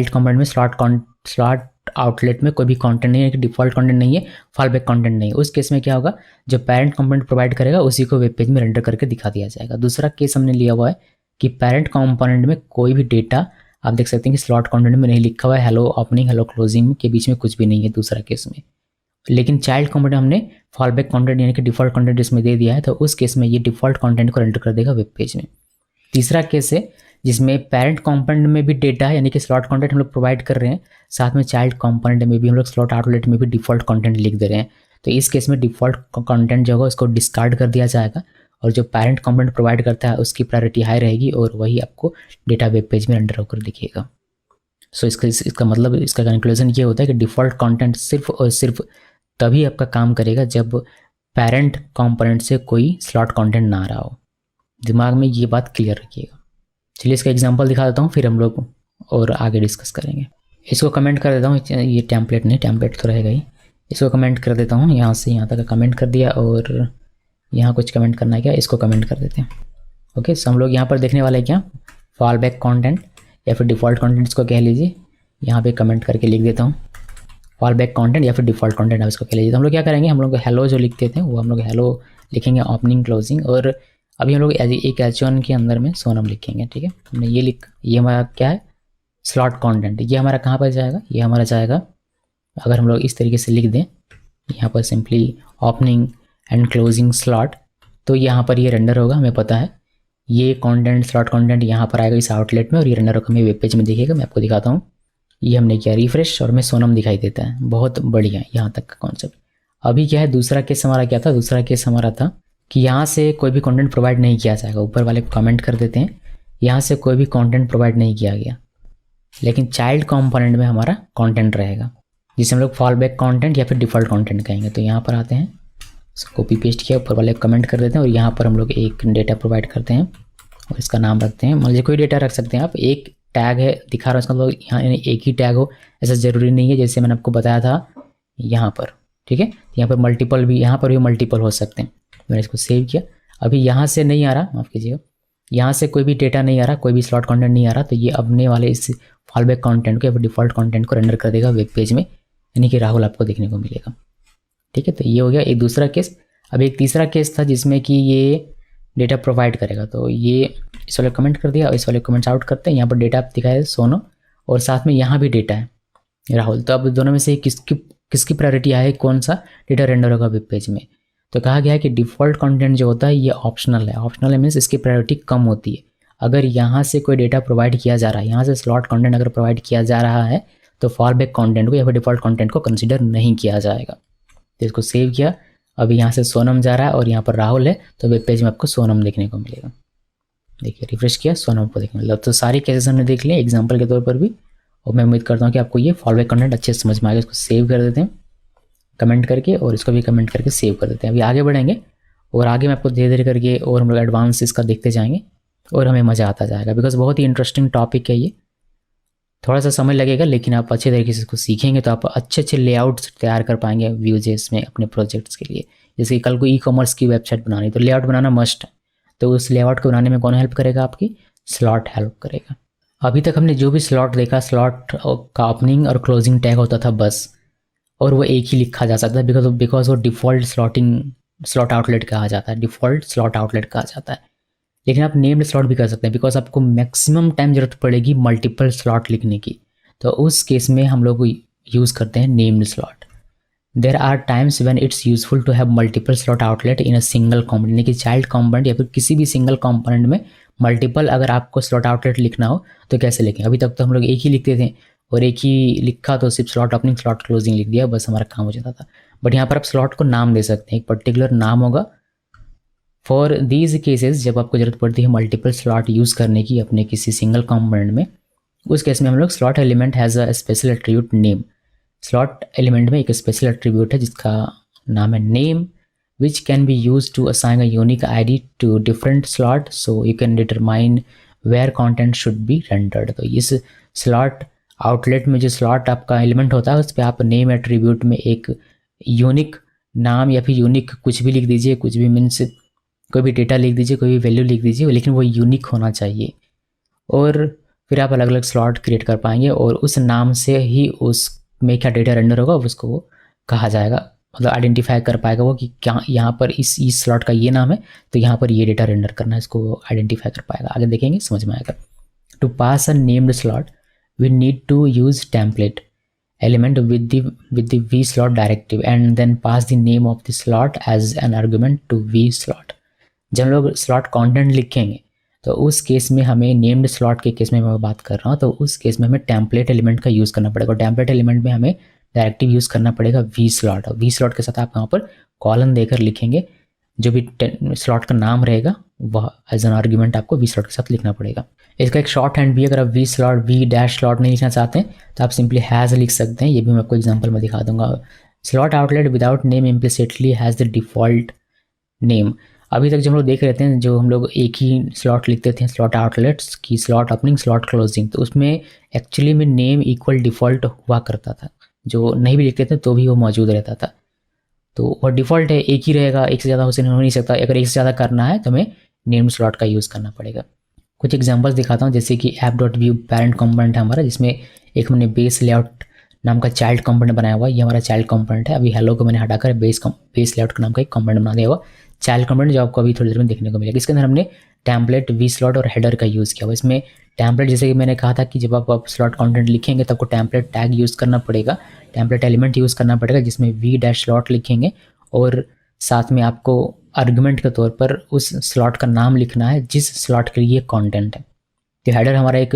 कंपोनेंट में स्लॉट आउटलेट में कोई भी कंटेंट नहीं है, डिफ़ॉल्ट कंटेंट नहीं है, फॉल बैक कंटेंट नहीं है। उस केस में क्या होगा, जो पेरेंट कंपोनेंट प्रोवाइड करेगा उसी को वेब पेज में रेंडर करके दिखा दिया जाएगा। दूसरा केस हमने लिया हुआ है कि पेरेंट कंपोनेंट में कोई भी डेटा आप देख सकते हैं कि स्लॉट कंटेंट में नहीं लिखा हुआ है, हेलो ओपनिंग हेलो क्लोजिंग के बीच में कुछ भी नहीं है दूसरा केस में। लेकिन चाइल्ड कंपोनेंट हमने फॉल बैक कंटेंट यानी कि डिफ़ॉल्ट कंटेंट इसमें दे दिया है, तो उस केस में ये डिफ़ॉल्ट कंटेंट को रेंडर कर देगा वेब पेज में। तीसरा केस है जिसमें पेरेंट कंपोनेंट में भी डेटा है यानी कि स्लॉट कंटेंट हम लोग प्रोवाइड कर रहे हैं, साथ में चाइल्ड कंपोनेंट में भी हम लोग स्लॉट आउटलेट में भी डिफ़ॉल्ट कंटेंट लिख दे रहे हैं। तो इस केस में डिफ़ॉल्ट कंटेंट जो होगा उसको डिस्कार्ड कर दिया जाएगा और जो पेरेंट कंपोनेंट प्रोवाइड करता है उसकी प्रायोरिटी हाई रहेगी और वही आपको डेटा वेब पेज में रेंडर होकर दिखेगा। सो इसका मतलब, इसका कंक्लूजन ये होता है कि डिफ़ॉल्ट कंटेंट सिर्फ और सिर्फ तभी आपका काम करेगा जब पेरेंट कंपोनेंट से कोई स्लॉट कंटेंट ना आ रहा हो। दिमाग में ये बात क्लियर रखिएगा। चलिए इसका एग्जांपल दिखा देता हूँ, फिर हम लोग और आगे डिस्कस करेंगे। इसको कमेंट कर देता हूँ, ये टेम्पलेट नहीं, टेम्पलेट तो रहेगा ही। इसको कमेंट कर देता हूँ, यहाँ से यहाँ तक कमेंट कर दिया, और यहाँ कुछ कमेंट करना है क्या, इसको कमेंट कर देते हैं। ओके, सो हम लोग यहाँ पर देखने वाले हैं क्या, फॉल बैक कॉन्टेंट या फिर डिफ़ॉल्ट कॉन्टेंट इसको कह लीजिए। यहाँ पे कमेंट करके लिख देता हूँ फॉल बैक कॉन्टेंट या फिर डिफ़ॉल्ट कॉन्टेंट आप इसको कह लीजिए। तो हम लोग क्या करेंगे, हम लोग हेलो जो लिखते थे वो हम लोग हेलो लिखेंगे, ओपनिंग क्लोजिंग, और अभी हम लोग एक H1 के अंदर में सोनम लिखेंगे। ठीक है, हमने ये हमारा क्या है, स्लॉट कंटेंट। ये हमारा कहाँ पर जाएगा, ये हमारा जाएगा, अगर हम लोग इस तरीके से लिख दें यहाँ पर simply opening and closing slot, तो यहाँ पर ये रेंडर होगा, हमें पता है। ये कंटेंट स्लॉट कंटेंट यहाँ पर आएगा इस आउटलेट में, और ये रेंडर होकर हमें वेब पेज में दिखेगा। मैं आपको दिखाता हूँ, ये हमने किया रिफ्रेश और हमें सोनम दिखाई देता है। बहुत बढ़िया, यहाँ तक का कॉन्सेप्ट। अभी क्या है, दूसरा केस हमारा क्या था, दूसरा केस हमारा था कि यहाँ से कोई भी कंटेंट प्रोवाइड नहीं किया जाएगा। ऊपर वाले को कमेंट कर देते हैं, यहाँ से कोई भी कंटेंट प्रोवाइड नहीं किया गया, लेकिन चाइल्ड कंपोनेंट में हमारा कंटेंट रहेगा, जिसे हम लोग फॉल बैक कंटेंट या फिर डिफ़ॉल्ट कंटेंट कहेंगे। तो यहाँ पर आते हैं, कॉपी पेस्ट किया, ऊपर वाले कमेंट कर देते हैं, और यहाँ पर हम लोग एक डेटा प्रोवाइड करते हैं और इसका नाम रखते हैं। मान लीजिए कोई डेटा रख सकते हैं आप, एक टैग है दिखा रहा है, उसका मतलब यहाँ एक ही टैग हो ऐसा ज़रूरी नहीं है, जैसे मैंने आपको बताया था यहाँ पर। ठीक है, यहाँ पर मल्टीपल भी, यहाँ पर भी मल्टीपल हो सकते हैं। मैंने इसको सेव किया, अभी यहाँ से नहीं आ रहा, माफ़ कीजिएगा, यहाँ से कोई भी डेटा नहीं आ रहा, कोई भी स्लॉट कंटेंट नहीं आ रहा, तो ये अपने वाले इस फॉल बैक कंटेंट को या फिर डिफ़ॉल्ट कंटेंट को रेंडर कर देगा वेब पेज में, यानी कि राहुल आपको देखने को मिलेगा। ठीक है, तो ये हो गया एक दूसरा केस। अब एक तीसरा केस था जिसमें कि ये डेटा प्रोवाइड करेगा, तो ये इस वाले कमेंट कर दिया और इस वाले कमेंट्स आउट करते हैं। यहाँ पर डेटा दिखाया सोनम और साथ में यहाँ भी डेटा है राहुल। तो अब दोनों में से किसकी प्रायोरिटी आए, कौन सा डेटा रेंडर होगा वेब पेज में। तो कहा गया है कि डिफ़ॉल्ट कंटेंट जो होता है ये ऑप्शनल है। ऑप्शनल है मीन्स इसकी प्रायोरिटी कम होती है। अगर यहाँ से कोई डेटा प्रोवाइड किया जा रहा है, यहाँ से स्लॉट कंटेंट अगर प्रोवाइड किया जा रहा है, तो फॉल बैक कंटेंट को या फिर डिफ़ॉल्ट कंटेंट को कंसिडर नहीं किया जाएगा। तो इसको सेव किया, अभी यहाँ से सोनम जा रहा है और यहाँ पर राहुल है, तो वेब पेज में आपको सोनम देखने को मिलेगा। देखिए रिफ्रेश किया, सोनम को देखने मिला। तो सारी केसेस हमने देख लिए एग्जांपल के तौर पर भी, और मैं उम्मीद करता हूँ कि आपको ये फॉल बैक कंटेंट अच्छे से समझ में आएगा। इसको सेव कर देते हैं कमेंट करके, और इसको भी कमेंट करके सेव कर देते हैं। अभी आगे बढ़ेंगे और आगे मैं आपको धीरे धीरे करके और हम लोग एडवांस इसका देखते जाएंगे और हमें मज़ा आता जाएगा, बिकॉज बहुत ही इंटरेस्टिंग टॉपिक है ये। थोड़ा सा समय लगेगा, लेकिन आप अच्छे तरीके से इसको सीखेंगे तो आप अच्छे अच्छे लेआउट्स तैयार कर पाएंगे व्यूजेस में अपने प्रोजेक्ट्स के लिए। जैसे कि कल को ई-कॉमर्स की वेबसाइट बनानी, तो लेआउट बनाना मस्ट है। तो उस लेआउट को बनाने में कौन हेल्प करेगा, आपकी स्लॉट हेल्प करेगा। अभी तक हमने जो भी स्लॉट देखा, स्लॉट का ओपनिंग और क्लोजिंग टैग होता था बस, और वो एक ही लिखा जा सकता है बिकॉज वो डिफ़ॉल्ट स्लॉट आउटलेट कहा जाता है, डिफ़ॉल्ट स्लॉट आउटलेट कहा जाता है। लेकिन आप नेम्ड स्लॉट भी कर सकते हैं, बिकॉज आपको मैक्सिमम टाइम ज़रूरत पड़ेगी मल्टीपल स्लॉट लिखने की, तो उस केस में हम लोग यूज़ करते हैं named slot. There are times when it's useful to have multiple slot outlets in a single component, यानी कि चाइल्ड कॉम्पोनेंट या फिर किसी भी सिंगल कॉम्पोनेंट में मल्टीपल अगर आपको स्लॉट आउटलेट लिखना हो तो कैसे लिखें। अभी तक तो हम लोग एक ही लिखते थे, और एक ही लिखा तो सिर्फ स्लॉट ओपनिंग स्लॉट क्लोजिंग लिख दिया, बस हमारा काम हो जाता था। बट यहाँ पर आप स्लॉट को नाम दे सकते हैं, एक पर्टिकुलर नाम होगा फॉर दीज केसेस। जब आपको ज़रूरत पड़ती है मल्टीपल स्लॉट यूज़ करने की अपने किसी सिंगल कंपोनेंट में, उस केस में हम लोग slot element has a special attribute name. Slot element में एक स्पेशल एट्रीब्यूट है जिसका नाम है name, which can be use to assign a unique ID to different slot, so you can determine where content should be rendered. तो इस स्लॉट आउटलेट में जो स्लॉट आपका एलिमेंट होता है उस पर आप नेम एट्रीब्यूट में एक यूनिक नाम या फिर यूनिक कुछ भी लिख दीजिए, कुछ भी मीन्स कोई भी डेटा लिख दीजिए, कोई भी वैल्यू लिख दीजिए, लेकिन वो यूनिक होना चाहिए। और फिर आप अलग अलग स्लॉट क्रिएट कर पाएंगे और उस नाम से ही उसमें क्या डेटा रेंडर होगा उसको वो कहा जाएगा, मतलब आइडेंटिफाई कर पाएगा वो कि क्या यहाँ पर इस स्लॉट का ये नाम है तो यहाँ पर ये डेटा रेंडर करना है, इसको आइडेंटिफाई कर पाएगा। आगे देखेंगे समझ में आएगा। To pass a named slot we need to use template element with the vslot directive and then pass the name of the slot as an argument to vslot। जब हम लोग स्लॉट कंटेंट लिखेंगे तो उस केस में हमें नेम्ड स्लॉट के केस में मैं बात कर रहा हूँ, तो उस केस में हमें टेम्पलेट एलिमेंट का यूज़ करना पड़ेगा। और टेम्पलेट एलिमेंट में हमें डायरेक्टिव यूज़ करना पड़ेगा vslot, और vslot के साथ आप यहाँ पर कॉलन देकर लिखेंगे, जो भी स्लॉट का नाम रहेगा वह एज एन आर्ग्यूमेंट आपको vslot के साथ लिखना पड़ेगा। इसका एक शॉर्ट हैंड भी, अगर आप v slot v dash slot नहीं लिखना चाहते हैं तो आप सिंपली हैज़ लिख सकते हैं। ये भी मैं आपको एग्जांपल में दिखा दूंगा। Slot outlet without name implicitly has the default name. अभी तक जो हम लोग देख रहे थे, जो हम लोग एक ही स्लॉट लिखते थे स्लॉट आउटलेट्स की, स्लॉट ओपनिंग स्लॉट क्लोजिंग, तो उसमें एक्चुअली में नेम इक्वल डिफ़ॉल्ट हुआ करता था। जो नहीं भी लिखते थे तो भी वो मौजूद रहता था। तो वो डिफ़ॉल्ट है, एक ही रहेगा, एक से ज़्यादा हो नहीं सकता। अगर एक से ज़्यादा करना है तो हमें नेम स्लॉट का यूज़ करना पड़ेगा। कुछ एग्जांपल्स दिखाता हूँ, जैसे कि app dot view parent component है हमारा, जिसमें एक हमने बेस लेआउट नाम का चाइल्ड कंपोनेंट बनाया हुआ है। ये हमारा चाइल्ड कंपोनेंट है। अभी हेलो को मैंने हटाकर बेस लेआउट का नाम का एक कंपोनेंट बना दिया हुआ चाइल्ड कंपोनेंट, जो आपको अभी थोड़ी देर में देखने को मिलेगा। इसके अंदर हमने टैम्पलेट, वी स्लॉट और हेडर का यूज़ किया हुआ। इसमें टैम्पलेट, जैसे कि मैंने कहा था कि जब आप स्लॉट कंटेंट लिखेंगे तो आपको टैम्पलेट टैग यूज़ करना पड़ेगा, टैम्पलेट एलिमेंट यूज़ करना पड़ेगा, जिसमें वी डैश स्लॉट लिखेंगे और साथ में आपको आर्गुमेंट के तौर पर उस स्लॉट का नाम लिखना है जिस स्लॉट के लिए कंटेंट है। तो हेडर हमारा एक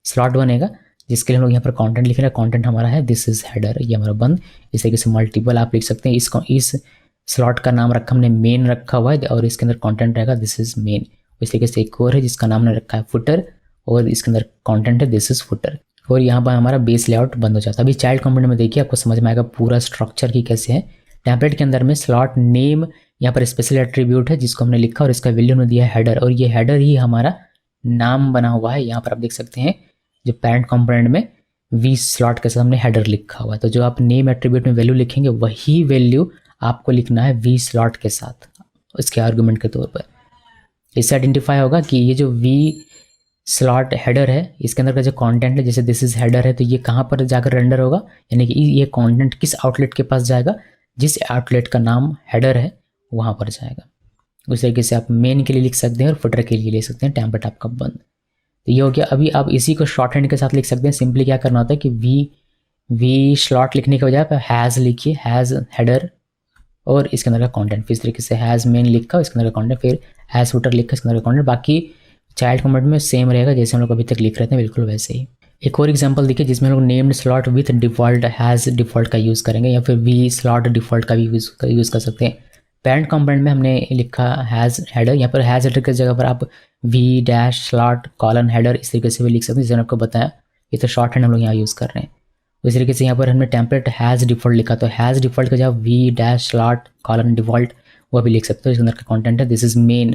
स्लॉट बनेगा जिसके लिए हम लोग यहाँ पर कंटेंट लिख रहे हैं। कंटेंट हमारा है दिस इज हेडर, ये हमारा बंद। इस तरीके से मल्टीपल आप लिख सकते हैं। इस स्लॉट का नाम रखा हमने मेन रखा हुआ है और इसके अंदर कंटेंट रहेगा दिस इज मेन। इस तरीके से एक और है जिसका नाम हमने रखा है फुटर और इसके अंदर कंटेंट है दिस इज फुटर। और यहाँ पर हमारा बेस लेआउट बंद हो जाता है। अभी चाइल्ड कंपोनेंट में देखिए, आपको समझ में आएगा पूरा स्ट्रक्चर की कैसे है। टैम्पलेट के अंदर में स्लॉट नेम यहाँ पर स्पेशल एट्रीब्यूट है जिसको हमने लिखा और इसका वैल्यू हमने दिया है हेडर, और ये हेडर ही हमारा नाम बना हुआ है। यहाँ पर आप देख सकते हैं जो पेरेंट कंपोनेंट में वी स्लॉट के साथ हमने हेडर लिखा हुआ है। तो जो आप नेम एट्रीब्यूट में वैल्यू लिखेंगे वही वैल्यू आपको लिखना है वी स्लॉट के साथ उसके आर्गुमेंट के तौर पर। इससे आइडेंटिफाई होगा कि ये जो वी स्लॉट हेडर है इसके अंदर का जो कंटेंट है, जैसे दिस इज हेडर है, तो ये कहाँ पर जाकर रेंडर होगा, यानी कि ये कंटेंट किस आउटलेट के पास जाएगा, जिस आउटलेट का नाम हेडर है वहाँ पर जाएगा। उस तरीके से आप मेन के लिए लिख सकते हैं और फुटर के लिए ले सकते हैं टैम्पलेट आपका बंद। तो ये हो गया। अभी आप इसी को शॉर्ट हैंड के साथ लिख सकते हैं। सिंपली क्या करना होता है कि वी स्लॉट लिखने के बजाय आप हैज़ लिखिए, हैज़ हेडर और इसके अंदर का कंटेंट। फिर इस तरीके से हैज़ मेन लिखा इसके अंदर का कंटेंट, फिर हैज़ फुटर लिखा इसके अंदर का कंटेंट। बाकी चाइल्ड कंपोनेंट में सेम रहेगा जैसे हम लोग अभी तक लिख रहे थे, बिल्कुल वैसे ही। एक और एग्जांपल देखिए जिसमें हम लोग named slot with default has default का यूज़ करेंगे, या फिर वी स्लॉट डिफ़ॉल्ट का भी यूज़ कर सकते हैं। पेरेंट कंपोनेंट में हमने लिखा हैज़ हेडर, यहाँ पर हैज़ हेडर की जगह पर आप v dash slot colon header इस तरीके से भी लिख सकते हैं, जैसे आपको बताया। ये तो शॉर्ट हैंड हम लोग यहाँ यूज़ कर रहे हैं। उस तरीके से यहाँ पर हमने टेम्पलेट हैज़ डिफ़ॉल्ट लिखा, तो हैज़ डिफ़ॉल्ट का जगह v dash slot colon default वो भी लिख सकते हो। इसके अंदर का कंटेंट है दिस इज़ मेन,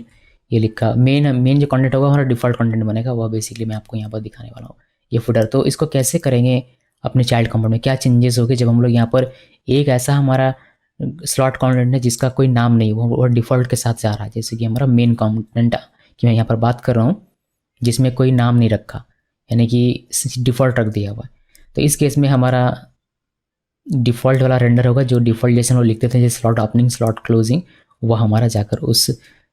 ये लिखा। मेन जो कंटेंट होगा हमारा डिफ़ॉल्ट कंटेंट बनेगा, वह बेसिकली मैं आपको यहाँ पर दिखाने वाला हूँ। ये फुटर, तो इसको कैसे करेंगे अपने चाइल्ड कंपोनेंट में, क्या चेंजेस होंगे जब हम लोग यहाँ पर एक ऐसा हमारा स्लॉट कंटेंट है जिसका कोई नाम नहीं, वो डिफ़ॉल्ट के साथ जा रहा है, जैसे कि हमारा मेन कंटेंट की मैं यहाँ पर बात कर रहा हूँ जिसमें कोई नाम नहीं रखा, यानी कि डिफ़ॉल्ट रख दिया हुआ है। तो इस केस में हमारा डिफ़ॉल्ट वाला रेंडर होगा, जो डिफ़ॉल्ट जैसे हम लोग लिखते थे जैसे स्लॉट ओपनिंग स्लॉट क्लोजिंग, वह हमारा जाकर उस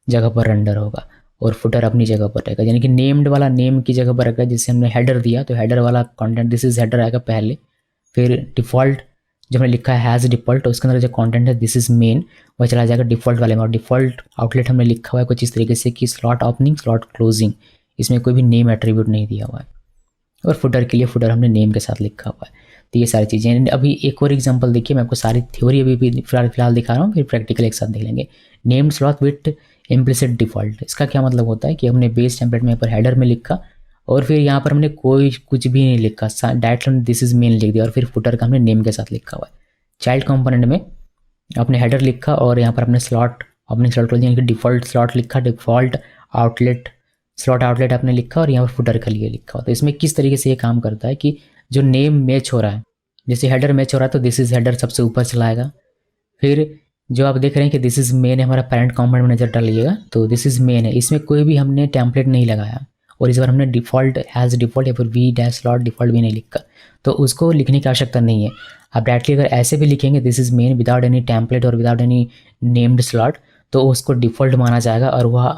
जगह पर रेंडर होगा और फुटर अपनी जगह पर रहेगा, यानी कि नेम्ड वाला नेम की जगह पर रहेगा। जैसे हमने हेडर दिया तो हेडर वाला कंटेंट दिस इज हेडर आएगा पहले, फिर डिफ़ॉल्ट जो हमने लिखा है हैज़ डिफ़ॉल्ट, तो उसके अंदर जो कंटेंट है दिस इज मेन वह चला जाएगा डिफ़ॉल्ट वाले में। और डिफ़ॉल्ट आउटलेट हमने लिखा हुआ है कुछ इस तरीके से कि स्लॉट ओपनिंग स्लॉट क्लोजिंग, इसमें कोई भी नेम एट्रीब्यूट नहीं दिया हुआ है। और फुटर के लिए फुटर हमने नेम के साथ लिखा हुआ है। तो ये सारी चीज़ें। अभी एक और एग्जांपल देखिए, मैं आपको सारी थ्योरी अभी भी फिलहाल दिखा रहा हूँ, फिर प्रैक्टिकल एक साथ देख लेंगे। Named slot with implicit default, इसका क्या मतलब होता है कि हमने बेस टेम्पलेट में यहाँ पर हेडर में लिखा और फिर यहाँ पर हमने कुछ भी नहीं लिखा, डायरेक्ट हमने दिस इज मेन लिख दिया और फिर फुटर का हमने नेम के साथ लिखा हुआ है। चाइल्ड कंपोनेंट में अपने हेडर लिखा और यहाँ पर अपने स्लॉट अपने स्लॉट क्लोजिंग यानी कि डिफ़ॉल्ट स्लॉट लिखा, डिफ़ॉल्ट आउटलेट स्लॉट आउटलेट आपने लिखा और यहाँ पर फुटर के लिए लिखा। तो इसमें किस तरीके से ये काम करता है कि जो नेम मैच हो रहा है, जैसे हेडर मैच हो रहा है तो दिस इज हेडर सबसे ऊपर चलाएगा। फिर जो आप देख रहे हैं कि दिस इज मेन है हमारा पेरेंट कंपोनेंट में नजर डालिएगा, तो दिस इज मेन है, इसमें कोई भी हमने टेम्पलेट नहीं लगाया और इस बार हमने डिफ़ॉल्ट हैज़ डिफ़ॉल्ट या फिर वी डैश स्लॉट डिफ़ॉल्ट भी नहीं लिखा, तो उसको लिखने की आवश्यकता नहीं है। आप डायरेक्टली अगर ऐसे भी लिखेंगे this is main without any template और विदाउट एनी नेम्ड स्लॉट, तो उसको डिफ़ॉल्ट माना जाएगा और वह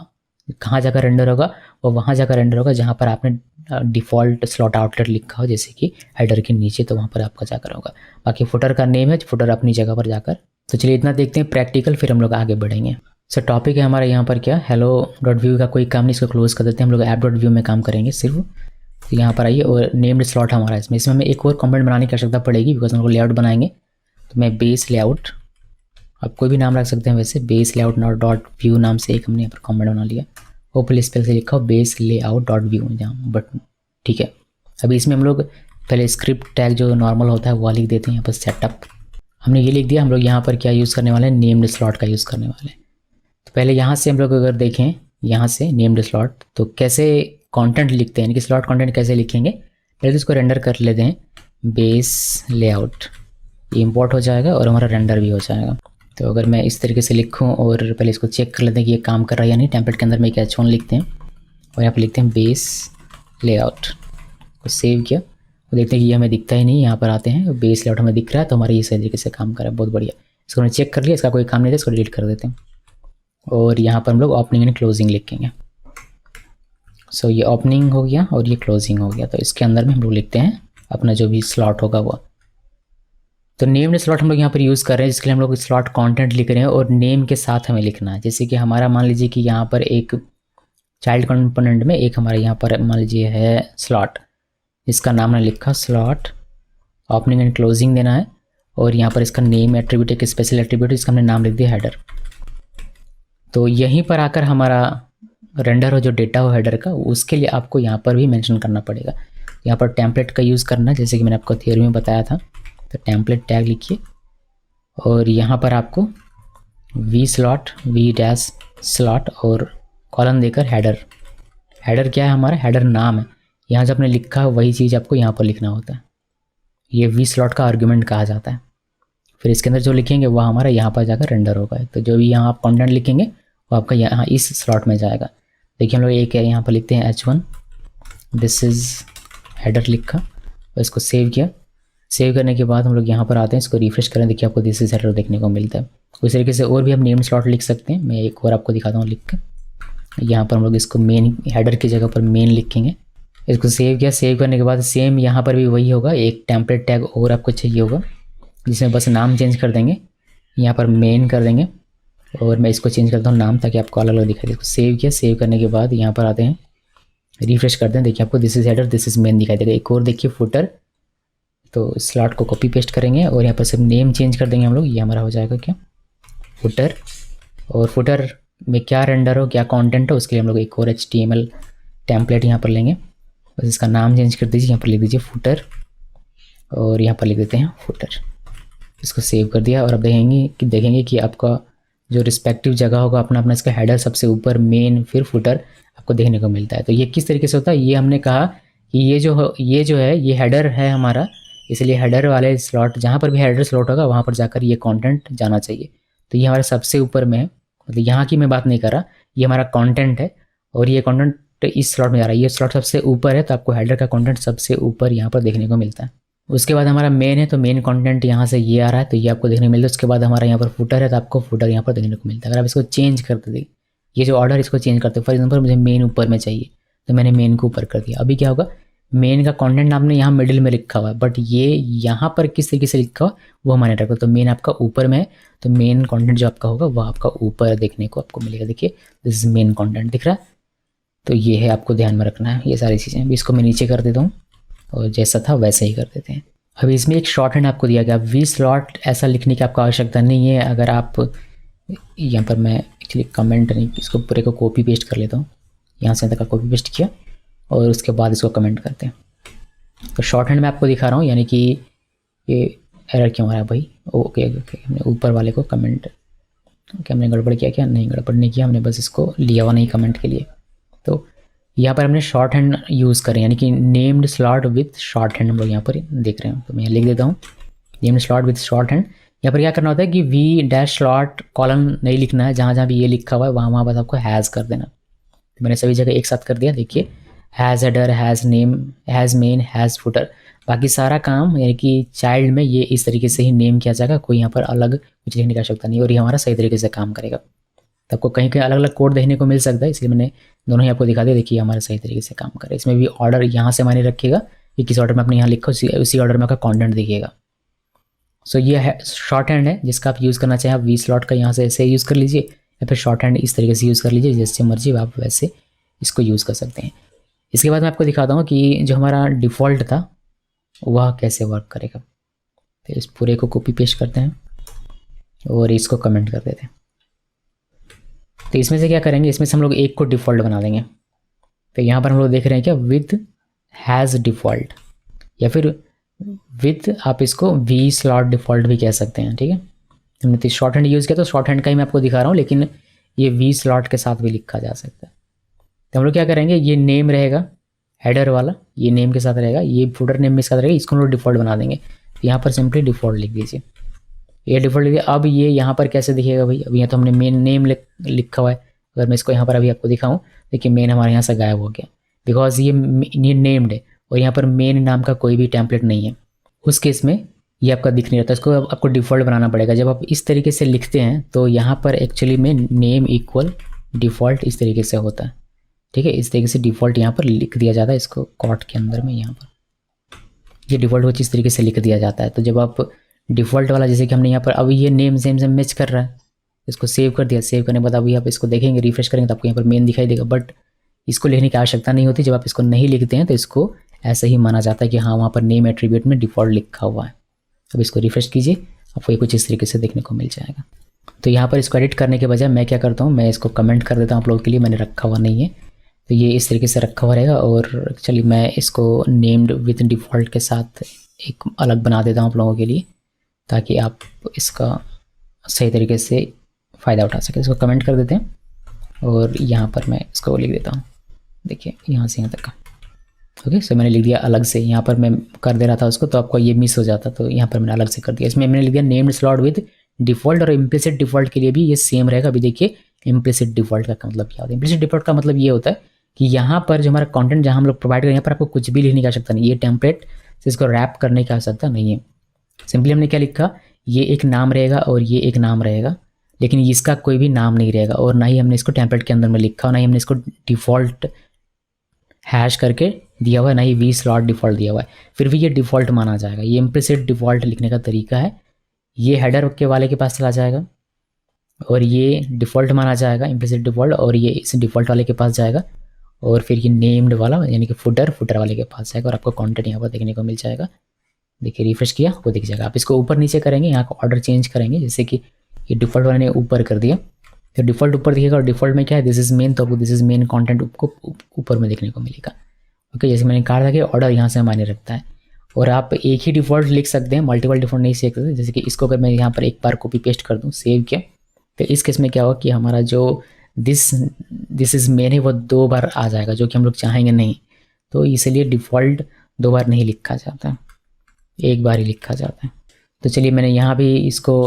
कहाँ जाकर रेंडर होगा, वो वहाँ जाकर रेंडर होगा जहाँ पर आपने डिफ़ॉल्ट स्लॉट आउटलेट लिखा हो, जैसे कि हेडर के नीचे, तो वहाँ पर आपका जाकर होगा। बाकी फुटर का नेम है, फुटर अपनी जगह पर जाकर। तो चलिए इतना देखते हैं प्रैक्टिकल, फिर हम लोग आगे बढ़ेंगे। सो टॉपिक है हमारा यहाँ पर क्या, हेलो डॉट व्यू का कोई काम नहीं, इसको क्लोज कर देते हैं। हम लोग ऐप डॉट व्यू में काम करेंगे सिर्फ। तो यहाँ पर आइए और नेम्ड स्लॉट हमारा इसमें हमें एक और कंपोनेंट बनाने की आवश्यकता पड़ेगी बिकॉज हम लोग लेआउट बनाएंगे। तो मैं बेस लेआउट, आप कोई भी नाम रख सकते हैं वैसे, base layout not dot view नाम से एक हमने यहाँ पर कंपोनेंट बना लिया होपफुल स्पेल से लिखा हो बेस लेआउट डॉट व्यू जहाँ, बट ठीक है। अभी इसमें हम लोग पहले स्क्रिप्ट टैग जो नॉर्मल होता है वो लिख देते हैं। यहाँ पर सेटअप हमने ये लिख दिया। हम लोग यहाँ पर क्या यूज़ करने वाले हैं, नेम्ड स्लॉट का यूज़ करने वाले हैं। तो पहले यहाँ से हम लोग अगर देखें, यहाँ से नेम्ड स्लॉट तो कैसे कंटेंट लिखते हैं, यानी कि स्लॉट कंटेंट कैसे लिखेंगे, पहले तो इसको रेंडर कर लेते हैं। बेस लेआउट ये इंपोर्ट हो जाएगा और हमारा रेंडर भी हो जाएगा। तो अगर मैं इस तरीके से लिखूँ और पहले इसको चेक कर लेते हैं कि ये काम कर रहा है या नहीं, टेम्पलेट के अंदर में एक H1 लिखते हैं और यहाँ पर लिखते हैं बेस लेआउट को सेव किया और देखते हैं कि ये हमें दिखता ही नहीं। यहाँ पर आते हैं, बेस लेआउट हमें दिख रहा है, तो हमारा ये सही तरीके से काम कर रहा है, बहुत बढ़िया। इसको हमने चेक कर लिया, इसका कोई काम नहीं था, इसको डिलीट कर देते हैं और यहाँ पर हम लोग ओपनिंग एंड क्लोजिंग लिखेंगे। सो ये ओपनिंग हो गया और ये क्लोजिंग हो गया। तो इसके अंदर में हम लोग लिखते हैं अपना जो भी स्लॉट होगा वो। तो नेम्ड स्लॉट हम लोग यहाँ पर यूज़ कर रहे हैं, जिसके लिए हम लोग स्लॉट कंटेंट लिख रहे हैं और नेम के साथ हमें लिखना है। जैसे कि हमारा मान लीजिए कि यहाँ पर एक चाइल्ड कंपोनेंट में एक हमारे यहाँ पर मान लीजिए है स्लॉट, इसका नाम ने लिखा स्लॉट, ओपनिंग एंड क्लोजिंग देना है और यहाँ पर इसका नेम एट्रीब्यूट एक स्पेशल एट्रीब्यूट, इसका हमने नाम लिख दिया हेडर। तो यहीं पर आकर हमारा रेंडर हो जो डेटा हो हेडर का, उसके लिए आपको यहाँ पर भी मेंशन करना पड़ेगा। यहाँ पर टेम्पलेट का यूज़ करना है, जैसे कि मैंने आपको थियरी में बताया था। तो टेम्पलेट टैग लिखिए और यहाँ पर आपको v slot, v dash slot और कॉलन देकर हेडर। हेडर क्या है, हमारा हेडर नाम है। यहाँ जो आपने लिखा है वही चीज़ आपको यहाँ पर लिखना होता है। ये वी स्लॉट का आर्गुमेंट कहा जाता है। फिर इसके अंदर जो लिखेंगे वह हमारा यहाँ पर जाकर रेंडर होगा। तो जो भी यहाँ आप कंटेंट लिखेंगे वो आपका यहाँ इस स्लॉट में जाएगा। देखिए हम लोग एक है यहाँ पर लिखते हैं H1 दिस इज़ हेडर लिखा और इसको सेव किया। सेव करने के बाद हम लोग यहाँ पर आते हैं, इसको रिफ्रेश करें, देखिए आपको दिस इज़ हेडर देखने को मिलता है। उस तरीके से और भी हम नेम स्लॉट लिख सकते हैं। मैं एक और आपको दिखाता हूँ लिख कर। यहाँ पर हम लोग इसको मेन हेडर की जगह पर मेन लिखेंगे। इसको सेव किया। सेव करने के बाद सेम यहाँ पर भी वही होगा, एक टेम्पलेट टैग और आपको चाहिए होगा जिसमें बस नाम चेंज कर देंगे, यहाँ पर मेन कर देंगे और मैं इसको चेंज करता हूँ नाम, ताकि आपको अलग अलग दिखाई दे। इसको सेव किया। सेव करने के बाद यहाँ पर आते हैं, रिफ्रेश करते हैं, देखिए आपको this is header this is main दिखाई देगा। एक और देखिए फुटर, तो स्लॉट को कॉपी पेस्ट करेंगे और यहाँ पर सब नेम चेंज कर देंगे हम लोग। ये हमारा हो जाएगा क्या, फुटर। और फुटर में क्या रेंडर हो, क्या कंटेंट हो, उसके लिए हम लोग एक और HTML टेम्पलेट यहाँ पर लेंगे। बस इसका नाम चेंज कर दीजिए, यहाँ पर लिख दीजिए फुटर और यहाँ पर लिख देते हैं फुटर। इसको सेव कर दिया और अब देखेंगे कि आपका जो रिस्पेक्टिव जगह होगा अपना अपना, इसका हेडर सबसे ऊपर, मेन, फिर फुटर आपको देखने को मिलता है। तो ये किस तरीके से होता है, ये हमने कहा कि ये जो है ये हेडर है हमारा, इसलिए हेडर वाले स्लॉट, जहाँ पर भी हेडर स्लॉट होगा वहाँ पर जाकर ये कंटेंट जाना चाहिए। तो ये हमारा सबसे ऊपर में है, मतलब यहाँ की मैं बात नहीं कर रहा, ये हमारा कंटेंट है और ये कंटेंट इस स्लॉट में जा रहा है। ये स्लॉट सबसे ऊपर है तो आपको हेडर का कंटेंट सबसे ऊपर यहाँ पर देखने को मिलता है। उसके बाद हमारा मेन है तो मेन कंटेंट यहाँ से ये आ रहा है तो ये आपको देखने को मिलता है। उसके बाद हमारा यहाँ पर फुटर है तो आपको फुटर यहाँ पर देखने को मिलता है। अगर आप इसको चेंज करते थे, ये जो ऑर्डर इसको चेंज करते, फॉर एग्जाम्पल मुझे मेन ऊपर में चाहिए तो मैंने मेन को ऊपर कर दिया। अभी क्या होगा, मेन का कंटेंट आपने यहाँ मिडिल में लिखा हुआ है, बट ये यहाँ पर किस तरीके से लिखा हुआ वो माने रखो। तो मेन आपका ऊपर में है तो मेन कंटेंट जो आपका होगा वह आपका ऊपर देखने को आपको मिलेगा। देखिए दिस इज मेन कंटेंट दिख रहा है। तो ये है, आपको ध्यान में रखना है ये सारी चीज़ें। अभी इसको मैं नीचे कर देता हूँ और जैसा था वैसे ही कर देते हैं। अभी इसमें एक शॉर्ट हैंड आपको दिया गया, वी स्लॉट ऐसा लिखने की आपको आवश्यकता नहीं है। अगर आप यहाँ पर, मैं एक्चुअली कमेंट नहीं, इसको पूरे को कॉपी पेस्ट कर लेता हूँ, यहाँ से तक कॉपी पेस्ट किया और उसके बाद इसको कमेंट करते हैं। तो शॉर्ट हैंड में आपको दिखा रहा हूँ, यानी कि ये एरर क्यों आ रहा है भाई। ओके हमने ऊपर वाले को कमेंट, ओके हमने गड़बड़ किया क्या, नहीं गड़बड़ नहीं किया, हमने बस इसको लिया हुआ नहीं कमेंट के लिए। तो यहाँ पर हमने शॉर्ट हैंड यूज़ करें, यानी कि named slot with short hand हम लोग यहाँ पर देख रहे हैं। तो मैं लिख देता हूँ named slot with short hand. यहाँ पर क्या करना होता है कि वी डैश स्लॉट कॉलन नहीं लिखना है, जहाँ जहाँ भी ये लिखा हुआ है वहाँ बस आपको हैज़ कर देना। तो मैंने सभी जगह एक साथ कर दिया। देखिए has header, has name, has main, has footer, बाकी सारा काम यानी कि चाइल्ड में ये इस तरीके से ही नेम किया जाएगा। कोई यहाँ पर अलग कुछ लिखने की आवश्यकता नहीं और ये हमारा सही तरीके से काम करेगा। तो आपको कहीं कहीं अलग अलग कोड देखने को मिल सकता है, इसलिए मैंने दोनों ही आपको दिखा दिया। देखिए हमारा सही तरीके से काम करे। इसमें भी ऑर्डर यहाँ से मायने रखिएगा कि किस ऑर्डर में आपने यहाँ लिखा उसी ऑर्डर में आपका कंटेंट दिखेगा। सो ये है शॉर्ट हैंड है जिसका आप यूज़ करना चाहें, आप वी स्लॉट का यहाँ से ऐसे यूज़ कर लीजिए या फिर शॉर्ट हैंड इस तरीके से यूज़ कर लीजिए, जैसे मर्जी आप वैसे इसको यूज़ कर सकते हैं। इसके बाद मैं आपको दिखाता हूँ कि जो हमारा डिफ़ॉल्ट था वह कैसे वर्क करेगा। तो इस पूरे को कॉपी पेस्ट करते हैं और इसको कमेंट कर देते हैं। तो इसमें से क्या करेंगे, इसमें से हम लोग एक को डिफ़ॉल्ट बना देंगे। तो यहाँ पर हम लोग देख रहे हैं क्या, विद हैज़ डिफ़ॉल्ट, या फिर विद आप इसको वी स्लॉट डिफ़ॉल्ट भी कह सकते हैं, ठीक है। हमने तो शॉर्ट हैंड यूज़ किया तो शॉर्ट हैंड का ही मैं आपको दिखा रहा हूँ, लेकिन ये वी स्लॉट के साथ भी लिखा जा सकता है। तो हम लोग क्या करेंगे, ये नेम रहेगा हेडर वाला, ये नेम के साथ रहेगा, ये फुटर नेम के साथ रहेगा, इसको हम लोग डिफ़ॉल्ट बना देंगे। यहाँ पर सिंपली डिफ़ॉल्ट लिख दीजिए, ये डिफ़ॉल्ट लिख दिया। अब ये यहाँ पर कैसे दिखेगा भाई, अब यहाँ तो हमने मेन नेम लिखा हुआ है। अगर मैं इसको यहाँ पर अभी आपको दिखाऊँ, देखिए मेन हमारे यहाँ से गायब हो गया, बिकॉज ये नेम्ड है और यहाँ पर मेन नाम का कोई भी टेम्पलेट नहीं है। उस केस में ये आपका दिख नहीं रहता, इसको आपको डिफ़ॉल्ट बनाना पड़ेगा। जब आप इस तरीके से लिखते हैं तो यहाँ पर एक्चुअली में नेम इक्वल डिफ़ॉल्ट इस तरीके से होता है, ठीक है। इस तरीके से डिफ़ॉल्ट यहाँ पर लिख दिया जाता है, इसको कॉट के अंदर में यहाँ पर ये डिफ़ॉल्ट कुछ इस तरीके से लिख दिया जाता है। तो जब आप डिफ़ॉल्ट वाला, जैसे कि हमने यहाँ पर अभी ये नेम सेम सेम मैच कर रहा है, इसको सेव कर दिया। सेव करने के बाद अभी आप इसको देखेंगे, रिफ्रेश करेंगे तो आपको यहाँ पर मेन दिखाई देगा, बट इसको लिखने की आवश्यकता नहीं होती। जब आप इसको नहीं लिखते हैं तो इसको ऐसे ही माना जाता है कि हाँ वहाँ पर नेम एट्रीब्यूट में डिफ़ॉल्ट लिखा हुआ है। अब इसको रिफ्रेश कीजिए, आपको ये कुछ इस तरीके से देखने को मिल जाएगा। तो यहाँ पर इसको एडिट करने के बजाय मैं क्या करता हूँ, मैं इसको कमेंट कर देता हूँ आप लोगों के लिए, मैंने रखा हुआ नहीं है तो ये इस तरीके से रखा हुआ रहेगा। और चलिए मैं इसको नेम्ड विद डिफ़ॉल्ट के साथ एक अलग बना देता हूँ आप लोगों के लिए, ताकि आप इसका सही तरीके से फ़ायदा उठा सकें। इसको कमेंट कर देते हैं और यहाँ पर मैं इसको लिख देता हूँ, देखिए यहाँ से यहाँ तक का, ओके। सो मैंने लिख दिया अलग से, यहाँ पर मैं कर दे रहा था उसको तो आपको ये मिस हो जाता, तो यहाँ पर मैंने अलग से कर दिया। इसमें मैंने लिख दिया नेम्ड स्लॉट विद डिफ़ॉल्ट, और इम्प्लिसिट डिफ़ॉल्ट के लिए भी ये सेम रहेगा। अभी देखिए इम्प्लिसिट डिफ़ॉल्ट का मतलब क्या होता है। इम्प्लिसिट डिफ़ॉल्ट का मतलब ये होता है कि यहाँ पर जो हमारा कंटेंट जहाँ हम लोग प्रोवाइड करें, यहाँ पर आपको कुछ भी लिखने की आवश्यकता नहीं, ये टेम्पलेट से इसको रैप करने की आवश्यकता नहीं है। सिंपली हमने क्या लिखा, ये एक नाम रहेगा और ये एक नाम रहेगा, लेकिन इसका कोई भी नाम नहीं रहेगा, और ना ही हमने इसको टेम्पलेट के अंदर में लिखा, और ना ही हमने इसको डिफ़ॉल्ट हैश करके दिया हुआ है, ना ही वी स्लॉट डिफ़ॉल्ट दिया हुआ है, फिर भी ये डिफ़ॉल्ट माना जाएगा। ये इम्प्लिसिट डिफ़ॉल्ट लिखने का तरीका है। ये हेडर के वाले के पास चला जाएगा और ये डिफ़ॉल्ट माना जाएगा इम्प्लिसिट डिफ़ॉल्ट, और ये इस डिफ़ॉल्ट वाले के पास जाएगा, और फिर ये नेम्ड वाला यानी कि फुटर वाले के पास जाएगा, और आपको कंटेंट यहाँ पर देखने को मिल जाएगा। देखिए रिफ्रेश किया, वो दिख जाएगा। आप इसको ऊपर नीचे करेंगे, यहाँ का ऑर्डर चेंज करेंगे, जैसे कि ये डिफ़ॉल्ट वाले ने ऊपर कर दिया तो डिफ़ॉल्ट ऊपर दिखेगा, और डिफ़ॉल्ट में क्या है, दिस इज़ मेन, तो आपको दिस इज़ मेन कॉन्टेंट आपको ऊपर में देखने को मिलेगा, ओके। जैसे मैंने कहा था कि ऑर्डर यहाँ से मायने रखता है, और आप एक ही डिफ़ॉल्ट लिख सकते हैं, मल्टीपल डिफ़ॉल्ट नहीं सीख सकते। जैसे कि इसको अगर मैं यहाँ पर एक बार कॉपी पेस्ट कर दूँ, सेव किया, तो इस केस में क्या होगा कि हमारा जो दिस इज़ मेन है वो 2 बार आ जाएगा, जो कि हम लोग चाहेंगे नहीं। तो इसलिए डिफ़ॉल्ट 2 बार नहीं लिखा जाता, एक बार ही लिखा जाता है। तो चलिए मैंने यहाँ भी इसको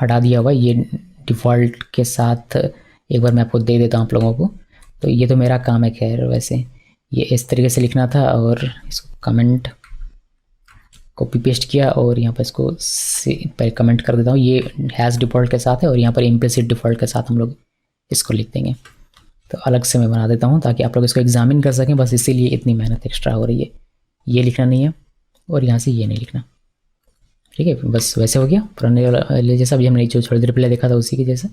हटा दिया हुआ, ये डिफ़ॉल्ट के साथ एक बार मैं आपको दे देता हूँ आप लोगों को। तो ये तो मेरा काम है, खैर वैसे ये इस तरीके से लिखना था, और इसको कमेंट कॉपी पेस्ट किया और यहाँ पर इसको पहले कमेंट कर देता हूँ। ये हैज़ डिफ़ॉल्ट के साथ है, और यहाँ पर इम्प्लिसिट डिफ़ॉल्ट के साथ हम लोग इसको लिख देंगे। तो अलग से मैं बना देता हूँ ताकि आप लोग इसको एग्जामिन कर सकें, बस इसीलिए इतनी मेहनत एक्स्ट्रा हो रही है। ये लिखना नहीं है और यहाँ से ये नहीं लिखना, ठीक है। बस वैसे हो गया, पुराने वाले जैसा अभी हमने जो थोड़ी देर पहले देखा था उसी के जैसा।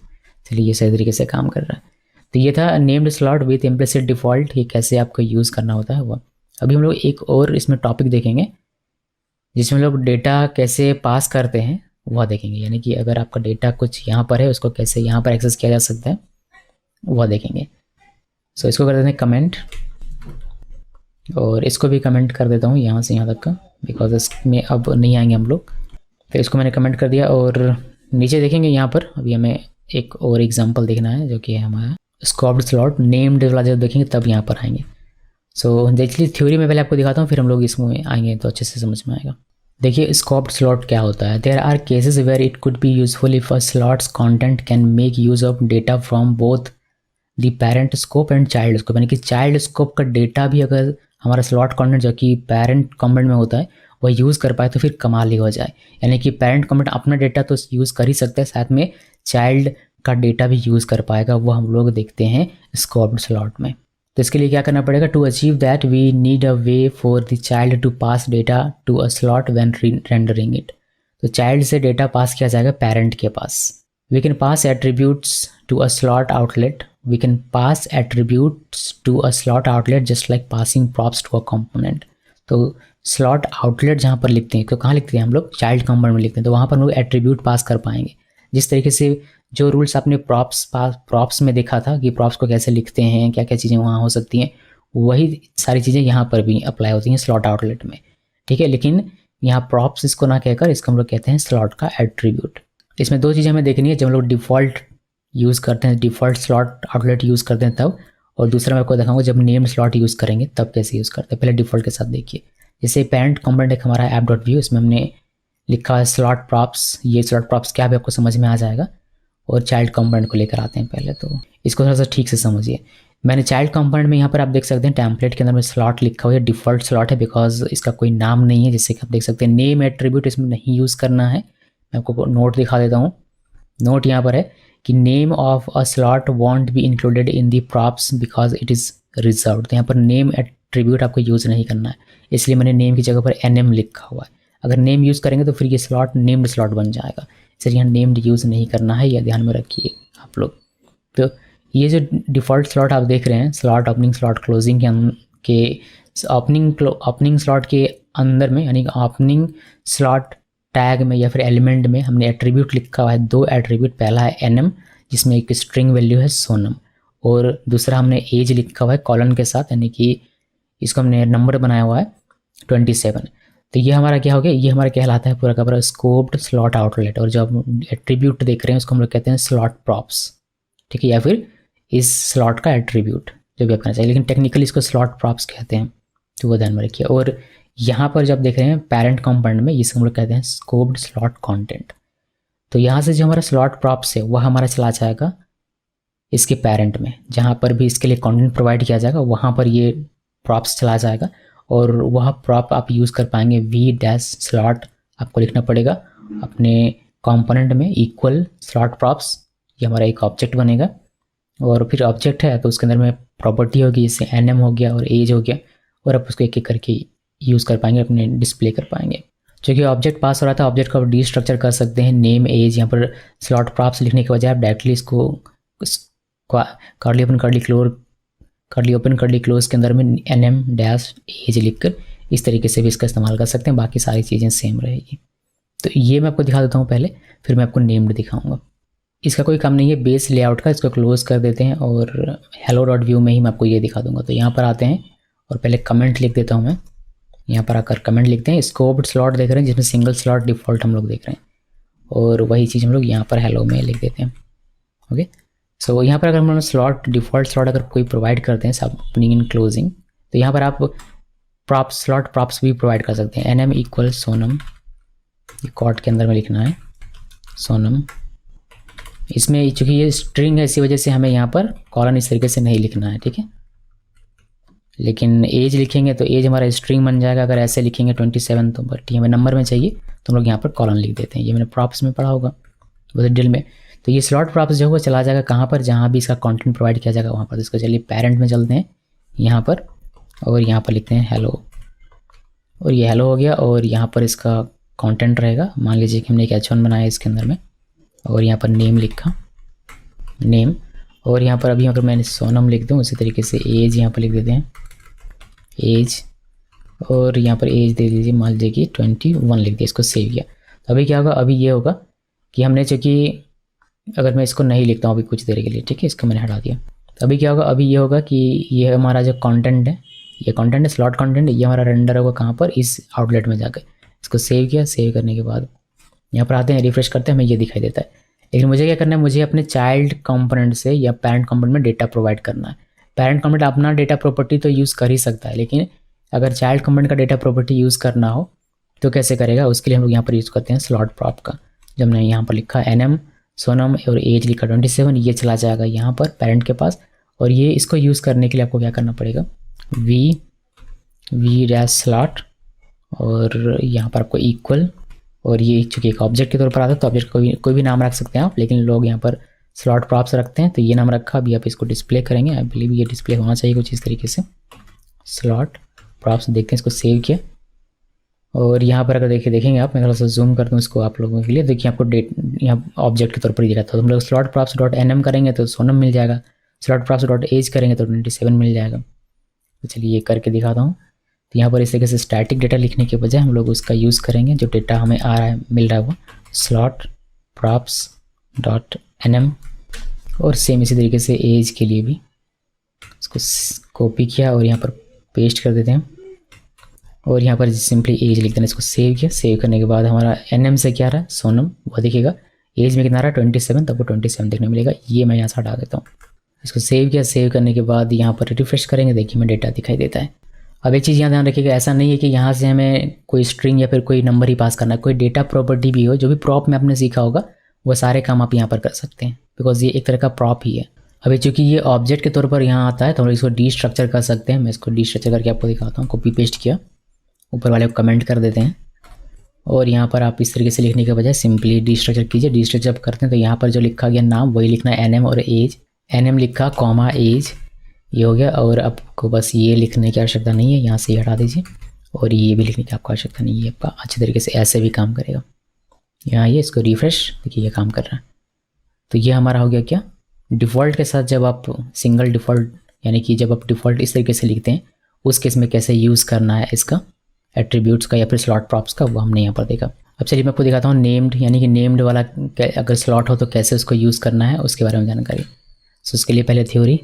चलिए ये सही तरीके से काम कर रहा है। तो ये था named slot with implicit default, ये कैसे आपको यूज़ करना होता है वो। अभी हम लोग एक और इसमें टॉपिक देखेंगे जिसमें लोग डेटा कैसे पास करते हैं वह देखेंगे, यानी कि अगर आपका डेटा कुछ यहाँ पर है उसको कैसे यहाँ पर एक्सेस किया जा सकता है वह देखेंगे। सो इसको कर देते हैं कमेंट, और इसको भी कमेंट कर देता हूँ यहाँ से यहाँ तक का, बिकॉज इसमें अब नहीं आएंगे हम लोग। तो इसको मैंने कमेंट कर दिया, और नीचे देखेंगे यहाँ पर अभी हमें एक और एग्जांपल देखना है जो कि है हमारा स्कोप्ड स्लॉट नेम्ड वाला। जब देखेंगे तब यहाँ पर आएंगे। सो देखिए थ्योरी में पहले आपको दिखाता हूँ, फिर हम लोग इसमें आएंगे तो अच्छे से समझ में आएगा। देखिए स्कोप्ड स्लॉट क्या होता है। There are cases where it could be useful if a slot's content can make use of data from both the parent scope and child scope, यानी कि चाइल्ड स्कोप का डेटा भी अगर हमारा स्लॉट कंटेंट जो कि पेरेंट कंटेंट में होता है वह यूज़ कर पाए तो फिर कमाल ही हो जाए। यानी कि पेरेंट कंटेंट अपना डेटा तो यूज़ कर ही सकता है, साथ में चाइल्ड का डेटा भी यूज़ कर पाएगा, वो हम लोग देखते हैं स्कोप्ड स्लॉट में। तो इसके लिए क्या करना पड़ेगा, to achieve that we need a way for the child to pass data to a slot when rendering it. तो चाइल्ड से डेटा पास किया जाएगा पेरेंट के पास। We can pass attributes to a slot outlet, we can pass attributes to a slot outlet just like passing props to a component. तो स्लॉट आउटलेट जहाँ पर लिखते हैं, तो कहाँ लिखते हैं हम लोग, चाइल्ड कंपोनेंट में लिखते हैं, तो वहाँ पर हम लोग एट्रीब्यूट पास कर पाएंगे। जिस तरीके से जो रूल्स आपने प्रॉप्स में देखा था कि प्रॉप्स को कैसे लिखते हैं, क्या क्या चीज़ें वहाँ हो सकती हैं, वही सारी चीज़ें यहाँ पर भी अप्लाई होती हैं स्लॉट आउटलेट में, ठीक है। लेकिन यहाँ प्रॉप्स इसको ना कहकर इसको हम लोग कहते हैं स्लॉट का एट्रीब्यूट। इसमें दो चीज़ें हमें देखनी है, जब हम लोग डिफ़ॉल्ट यूज़ करते हैं, डिफ़ॉल्ट स्लॉट आउटलेट यूज़ करते हैं तब, और दूसरा मैं आपको दिखाऊंगा जब नेम स्लॉट यूज़ करेंगे तब कैसे यूज़ करते हैं। पहले डिफ़ॉल्ट के साथ देखिए, जैसे पेरेंट कंपोनेंट एक हमारा ऐप डॉट व्यू, इसमें हमने लिखा है स्लॉट प्रॉप्स। ये स्लॉट प्रॉप्स क्या है आपको समझ में आ जाएगा। और चाइल्ड कंपोनेंट को लेकर आते हैं पहले, तो इसको थोड़ा सा ठीक से समझिए। मैंने चाइल्ड कंपोनेंट में यहाँ पर आप देख सकते हैं टेम्पलेट के अंदर में स्लॉट लिखा हुआ है, डिफ़ॉल्ट स्लॉट है बिकॉज इसका कोई नाम नहीं है, जिससे कि आप देख सकते हैं नेम एट्रीब्यूट इसमें नहीं यूज़ करना है। मैं आपको नोट दिखा देता हूँ। नोट यहाँ पर है कि name of a slot want be included in the props because it is reserved. तो यहाँ पर नेम एट्रीब्यूट आपको यूज़ नहीं करना है, इसलिए मैंने नेम की जगह पर NM लिखा हुआ है। अगर नेम यूज़ करेंगे तो फिर ये स्लॉट नेम्ड स्लॉट बन जाएगा, इसलिए यहाँ नेम्ड यूज़ नहीं करना है, यह ध्यान में रखिए आप लोग। तो ये जो डिफ़ॉल्ट स्लॉट आप देख रहे हैं, स्लॉट ओपनिंग स्लॉट क्लोजिंग के ओपनिंग स्लॉट के अंदर में, यानी ओपनिंग स्लॉट टैग में या फिर एलिमेंट में हमने एट्रीब्यूट लिखा हुआ है, दो एट्रीब्यूट। पहला है NM जिसमें एक स्ट्रिंग वैल्यू है सोनम, और दूसरा हमने एज लिखा हुआ है कॉलन के साथ, यानी कि इसको हमने नंबर बनाया हुआ है 27। तो ये हमारा क्या हो गया, ये हमारा कहलाता है पूरा का पूरा स्कोप्ड स्लॉट आउटलेट। और जो आप एट्रीब्यूट देख रहे हैं उसको हम लोग कहते हैं स्लॉट प्रॉप्स, ठीक है, या फिर इस स्लॉट का एट्रीब्यूट, जो भी आप कहना चाहिए, लेकिन टेक्निकली इसको स्लॉट प्रॉप्स कहते हैं, तो वो ध्यान में रखिए। और यहाँ पर जब देख रहे हैं पेरेंट कंपोनेंट में, इसे हम लोग कहते हैं स्कोप्ड स्लॉट कंटेंट। तो यहाँ से जो हमारा स्लॉट प्रॉप्स है वह हमारा चला जाएगा इसके पेरेंट में, जहाँ पर भी इसके लिए कंटेंट प्रोवाइड किया जाएगा वहाँ पर ये प्रॉप्स चला जाएगा, और वह प्रॉप आप यूज़ कर पाएंगे v-slot आपको लिखना पड़ेगा अपने कंपोनेंट में, इक्वल स्लॉट प्रॉप्स। ये हमारा एक ऑब्जेक्ट बनेगा, और फिर ऑब्जेक्ट है तो उसके अंदर में प्रॉपर्टी होगी, जैसे NM हो गया और एज हो गया, और आप उसको एक एक करके यूज़ कर पाएंगे, अपने डिस्प्ले कर पाएंगे। क्योंकि ऑब्जेक्ट पास हो रहा था, ऑब्जेक्ट को आप डीस्ट्रक्चर कर सकते हैं, नेम एज। यहाँ पर स्लॉट प्रॉप्स लिखने के बजाय आप डायरेक्टली इसको कर्ली ओपन कर्ली क्लोज के अंदर में NM-एज लिखकर इस तरीके से भी इसका इस्तेमाल कर सकते हैं, बाकी सारी चीज़ें सेम रहेगी। तो ये मैं आपको दिखा देता हूँ पहले, फिर मैं आपको नेम्ड दिखाऊंगा। इसका कोई काम नहीं है बेस लेआउट का, इसको क्लोज कर देते हैं, और hello.view में ही मैं आपको ये दिखा दूंगा। तो यहाँ पर आते हैं और पहले कमेंट लिख देता हूँ मैं। यहाँ पर आकर कमेंट लिखते हैं, स्कोप्ड स्लॉट देख रहे हैं जिसमें सिंगल स्लॉट डिफ़ॉल्ट हम लोग देख रहे हैं, और वही चीज़ हम लोग यहाँ पर हेलो में लिख देते हैं। ओके, सो यहाँ पर अगर हम लोग स्लॉट डिफ़ॉल्ट स्लॉट अगर कोई प्रोवाइड करते हैं सब ओपनिंग एंड क्लोजिंग, तो यहाँ पर आप प्रॉप्स स्लॉट प्रॉप्स भी प्रोवाइड कर सकते हैं। NM इक्वल सोनम, ये कॉट के अंदर में लिखना है सोनम। इसमें चूँकि ये स्ट्रिंग है इसी वजह से हमें यहाँ पर कॉलन इस तरीके से नहीं लिखना है, ठीक है। लेकिन एज लिखेंगे तो एज हमारा स्ट्रिंग बन जाएगा। अगर ऐसे लिखेंगे 27 तो बट ये हमें नंबर में चाहिए तो हम लोग यहाँ पर कॉलन लिख देते हैं। ये मैंने प्रॉप्स में पढ़ा होगा वो डिटेल में। तो ये स्लॉट प्रॉप्स जो है वो चला जाएगा कहाँ पर, जहाँ भी इसका कंटेंट प्रोवाइड किया जाएगा वहाँ पर। इसको चलिए पेरेंट में चलते हैं यहाँ पर, और यहाँ पर लिखते हैं हेलो, और ये हेलो हो गया। और यहाँ पर इसका कंटेंट रहेगा, मान लीजिए कि हमने एक H1 बनाया इसके अंदर में, और यहाँ पर नेम लिखा नेम, और यहाँ पर अभी अगर मैंने सोनम लिख दूँ उसी तरीके से एज यहाँ पर लिख देते हैं एज, और यहाँ पर एज दे दीजिए मान लीजिए कि 21 लिख दिया, इसको सेव किया। तो अभी क्या होगा, अभी ये होगा कि हमने चूँकि अगर मैं इसको नहीं लिखता हूँ अभी कुछ देर के लिए, ठीक है, इसको मैंने हटा दिया। तो अभी क्या होगा, अभी ये होगा कि ये हमारा जो कंटेंट है, ये कंटेंट है स्लॉट कंटेंट, ये हमारा रेंडर होगा कहाँ पर, इस आउटलेट में जाकर। इसको सेव किया, सेव करने के बाद यहाँ पर आते हैं, रिफ्रेश करते हैं, हमें ये दिखाई देता है। लेकिन मुझे क्या करना है, मुझे अपने चाइल्ड कंपोनेंट से या पेरेंट कंपोनेंट में डेटा प्रोवाइड करना है। पेरेंट कंपोनेंट अपना डेटा प्रॉपर्टी तो यूज़ कर ही सकता है, लेकिन अगर चाइल्ड कंपोनेंट का डेटा प्रॉपर्टी यूज़ करना हो तो कैसे करेगा, उसके लिए हम लोग यहाँ पर यूज़ करते हैं स्लॉट प्रॉप का। जब मैंने यहाँ पर लिखा NM सोनम और एज लिखा 27, ये चला जाएगा यहाँ पर पेरेंट के पास। और ये इसको यूज़ करने के लिए आपको क्या करना पड़ेगा, v-slot, और यहाँ पर आपको इक्वल, और ये चूँकि एक ऑब्जेक्ट के तौर पर आता है तो ऑब्जेक्ट कोई भी नाम रख सकते हैं आप, लेकिन लोग यहाँ पर स्लॉट प्रॉप्स रखते हैं तो ये नाम रखा। अभी आप इसको डिस्प्ले करेंगे, आई बिलीव ये डिस्प्ले होना चाहिए कुछ इस तरीके से, स्लॉट प्रॉप्स। देखते हैं, इसको सेव किया, और यहाँ पर अगर देखेंगे आप, मैं थोड़ा सा जूम कर दूँ इसको आप लोगों के लिए। देखिए आपको यहाँ ऑब्जेक्ट के तौर पर ही दिखा था। तो हम लोग स्लॉट प्रॉप्स डॉट NM करेंगे तो सोनम मिल जाएगा, स्लॉट प्रॉप्स डॉट एज करेंगे तो 27 मिल जाएगा। तो चलिए ये करके दिखाता हूँ। तो यहाँ पर इस तरीके से स्टैटिक डेटा लिखने के बजाय हम लोग उसका यूज़ करेंगे, जो डेटा हमें आ रहा है मिल रहा है वो स्लॉट प्रॉप्स डॉट nm, और सेम इसी तरीके से एज के लिए भी इसको कॉपी किया और यहाँ पर पेस्ट कर देते हैं और यहाँ पर सिंपली एज लिख देना। इसको सेव किया, सेव करने के बाद हमारा nm से क्या रहा, सोनम, वो दिखेगा। एज में कितना रहा 27, तब वो 27 देखने मिलेगा। ये मैं यहाँ से हटा देता हूँ। इसको सेव किया, सेव करने के बाद यहाँ पर रिफ्रेश करेंगे, देखिए मैं डेटा दिखाई देता है। अब एक चीज़ यहाँ ध्यान रखिएगा, ऐसा नहीं है कि यहाँ से हमें कोई स्ट्रिंग या फिर कोई नंबर ही पास करना है। कोई डेटा प्रॉपर्टी भी हो, जो भी प्रॉप में आपने सीखा होगा, वो सारे काम आप यहाँ पर कर सकते हैं, बिकॉज ये एक तरह का प्रॉप ही है। अभी चूंकि ये ऑब्जेक्ट के तौर पर यहाँ आता है तो हम लोग इसको डी स्ट्रक्चर कर सकते हैं। मैं इसको डी स्ट्रक्चर करके आपको दिखाता हूँ। कॉपी पेस्ट किया, ऊपर वाले को कमेंट कर देते हैं और यहाँ पर आप इस तरीके से लिखने के बजाय सिंपली डी स्ट्रक्चर कीजिए। डी स्ट्रक्चर जब करते हैं तो यहाँ पर जो लिखा गया नाम वही लिखना है, nm और एज। nm लिखा कॉमा एज, ये हो गया। और आपको बस ये लिखने की आवश्यकता नहीं है, यहाँ से हटा दीजिए और ये भी लिखने की आपको आवश्यकता नहीं है। आपका अच्छे तरीके से ऐसे भी काम करेगा। यहाँ ये इसको रिफ्रेश, देखिए ये काम कर रहा है। तो ये हमारा हो गया क्या, डिफ़ॉल्ट के साथ जब आप सिंगल डिफ़ॉल्ट, यानी कि जब आप डिफ़ॉल्ट इस तरीके से लिखते हैं, उस केस में कैसे यूज़ करना है इसका एट्रीब्यूट्स का या फिर स्लॉट प्रॉप्स का, वो हमने यहाँ पर देखा। अब चलिए मैं आपको दिखाता हूँ नेम्ड, यानी कि नेम्ड वाला अगर स्लॉट हो तो कैसे उसको यूज़ करना है, उसके बारे में जानकारी। सो उसके लिए पहले थ्योरी,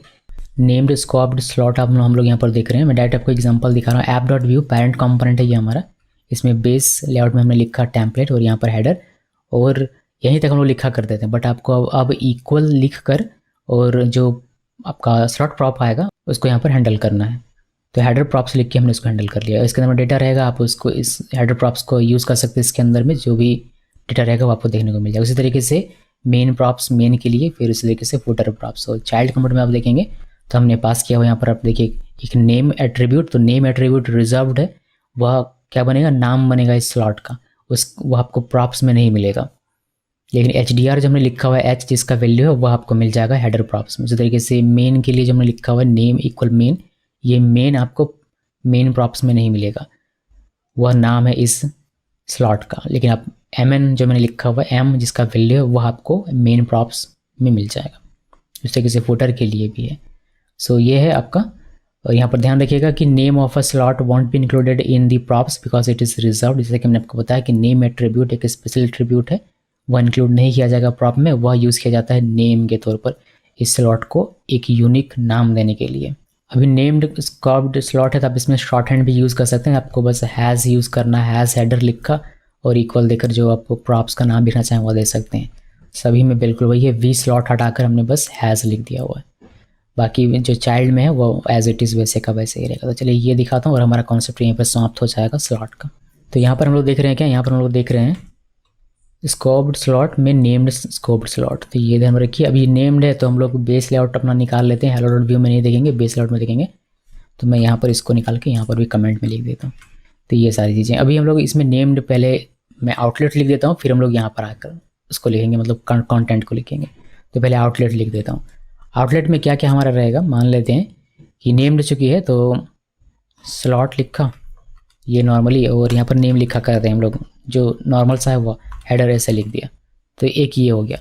नेम्ड स्कोप्ड स्लॉट हम लोग यहाँ पर देख रहे हैं। मैं डायरेक्ट आपको एग्जांपल दिखा रहा हूँ। App dot view parent component है ये हमारा। इसमें बेस लेआउट में हमने लिखा टेम्पलेट और यहाँ पर हेडर, और यहीं तक हम लोग लिखा करते थे। बट आपको अब इक्वल लिख कर और जो आपका स्लॉट प्रॉप आएगा उसको यहाँ पर हैंडल करना है। तो हेडर प्रॉप्स लिख के हमने इसको हैंडल कर लिया। इसके अंदर में डेटा रहेगा, आप उसको इस हेडर प्रॉप्स को यूज़ कर सकते हैं। इसके अंदर में जो भी डेटा रहेगा वो आपको देखने को मिल जाएगा। उसी तरीके से मेन प्रॉप्स मेन के लिए, फिर उसी तरीके से फुटर प्रॉप्स। और चाइल्ड कंपोनेंट में आप देखेंगे तो हमने पास किया हुआ यहाँ पर आप देखिए एक नेम एट्रीब्यूट। तो नेम एट्रीब्यूट रिजर्व्ड है, वह क्या बनेगा, नाम बनेगा इस स्लॉट का। वह आपको प्रॉप्स में नहीं मिलेगा। लेकिन HDR जो हमने लिखा हुआ है, H जिसका वैल्यू है, वह आपको मिल जाएगा हेडर प्रॉप्स में। उसी तरीके से मेन के लिए जो हमने लिखा हुआ है नेम इक्वल मेन, ये मेन आपको मेन प्रॉप्स में नहीं मिलेगा, वह नाम है इस स्लॉट का। लेकिन आप mn जो मैंने लिखा हुआ है, m जिसका वैल्यू है, वह आपको मेन प्रॉप्स में मिल जाएगा। उस तरीके से फुटर के लिए भी है। सो ये है आपका। और यहाँ पर ध्यान रखिएगा कि name of a slot want be included in the props because it is reserve. जैसे कि मैंने आपको बताया कि नेम एट्रीब्यूट एक स्पेशल एट्रीब्यूट है, वह इंक्लूड नहीं किया जाएगा प्रॉप में। वह यूज़ किया जाता है नेम के तौर पर, इस स्लॉट को एक यूनिक नाम देने के लिए। अभी नेम्ड स्कोप्ड स्लॉट है तो आप इसमें शॉर्ट हैंड भी यूज़ कर सकते हैं। आपको बस हैज़ यूज़ करना, हैज़ हेडर लिखा और इक्वल देकर जो आपको प्रॉप्स का नाम लिखना चाहें वो दे सकते हैं। सभी में बिल्कुल वही है, वी स्लॉट हटाकर हमने बस हैज़ लिख दिया हुआ है। बाकी जो चाइल्ड में है वो एज इट इज़ वैसे का वैसे ही रहेगा। तो चलिए ये दिखाता हूँ और हमारा कॉन्सेप्ट यहाँ पर समाप्त हो जाएगा स्लॉट का। तो यहाँ पर हम लोग देख रहे हैं क्या, यहाँ पर हम लोग देख रहे हैं स्कोप्ड स्लॉट में नेम्ड स्कोप्ड स्लॉट। तो ये ध्यान रखिए, अभी नेम्ड है तो हम लोग बेस लेआउट अपना निकाल लेते हैं। हेलो डॉट व्यू में नहीं देखेंगे, बेस लेआउट में देखेंगे। तो मैं यहाँ पर इसको निकाल के यहाँ पर भी कमेंट में लिख देता हूँ। तो ये सारी चीज़ें अभी हम लोग इसमें नेम्ड, पहले मैं आउटलेट लिख देता हूँ, फिर हम लोग यहाँ पर आकर उसको लिखेंगे, मतलब कंटेंट को लिखेंगे। तो पहले आउटलेट लिख देता हूँ। आउटलेट में क्या क्या हमारा रहेगा, मान लेते हैं कि नेम्ड चुकी है तो स्लॉट लिखा ये नॉर्मली, और यहाँ पर नेम लिखा करते हैं हम लोग, जो नॉर्मल सा है वो हेडर ऐसे लिख दिया। तो एक ये हो गया।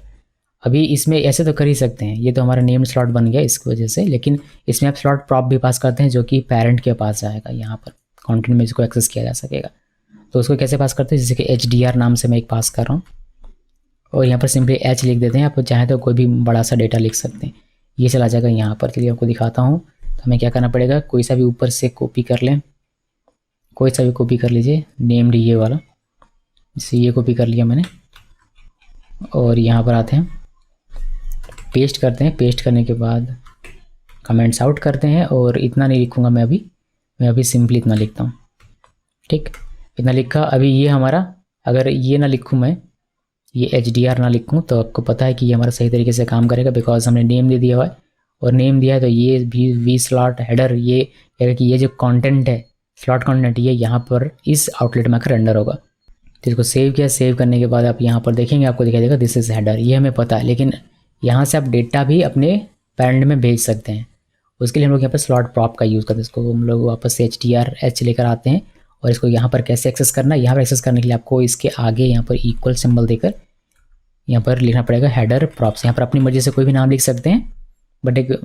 अभी इसमें ऐसे तो कर ही सकते हैं, ये तो हमारा नेम स्लॉट बन गया इस वजह से। लेकिन इसमें आप स्लॉट प्रॉप भी पास करते हैं जो कि पेरेंट के पास जाएगा, यहाँ पर कंटेंट में इसको एक्सेस किया जा सकेगा। तो उसको कैसे पास करते हैं, जैसे कि HDR नाम से मैं एक पास कर रहा हूँ और यहाँ पर सिंपली H लिख देते हैं। आप चाहें तो कोई भी बड़ा सा डेटा लिख सकते हैं, ये चला जाएगा यहाँ पर। चलिए आपको दिखाता हूँ। तो हमें क्या करना पड़ेगा, कोई सा भी ऊपर से कॉपी कर लें, कोई सा भी कॉपी कर लीजिए, नेम्ड ये वाला, जैसे ये कॉपी कर लिया मैंने, और यहाँ पर आते हैं, पेस्ट करते हैं। पेस्ट करने के बाद कमेंट्स आउट करते हैं। और इतना नहीं लिखूँगा मैं अभी सिंपली इतना लिखता हूँ। ठीक, इतना लिखा। अभी ये हमारा, अगर ये ना लिखूँ मैं, ये HDR ना लिखूँ, तो आपको पता है कि ये हमारा सही तरीके से काम करेगा, बिकॉज हमने नेम दे दिया हुआ है। और नेम दिया है तो ये भी वी स्लॉट हेडर, ये कि ये जो कंटेंट है स्लॉट कंटेंट, ये यहाँ पर इस आउटलेट में आकर रेंडर होगा। तो इसको सेव किया। सेव करने के बाद आप यहाँ पर देखेंगे, आपको दिखाई देगा दिस इज़ हेडर, ये हमें पता है। लेकिन यहाँ से आप डेटा भी अपने पेरेंट में भेज सकते हैं। उसके लिए हम लोग यहाँ पर स्लॉट प्रॉप का यूज़ करते हैं। इसको हम लोग वापस से HDR H लेकर आते हैं और इसको यहाँ पर कैसे एक्सेस करना है, यहाँ पर एक्सेस करने के लिए आपको इसके आगे यहाँ पर इक्वल सिंबल देकर यहाँ पर लिखना पड़ेगा हेडर प्रॉप्स। यहाँ पर अपनी मर्जी से कोई भी नाम लिख सकते हैं, बट एक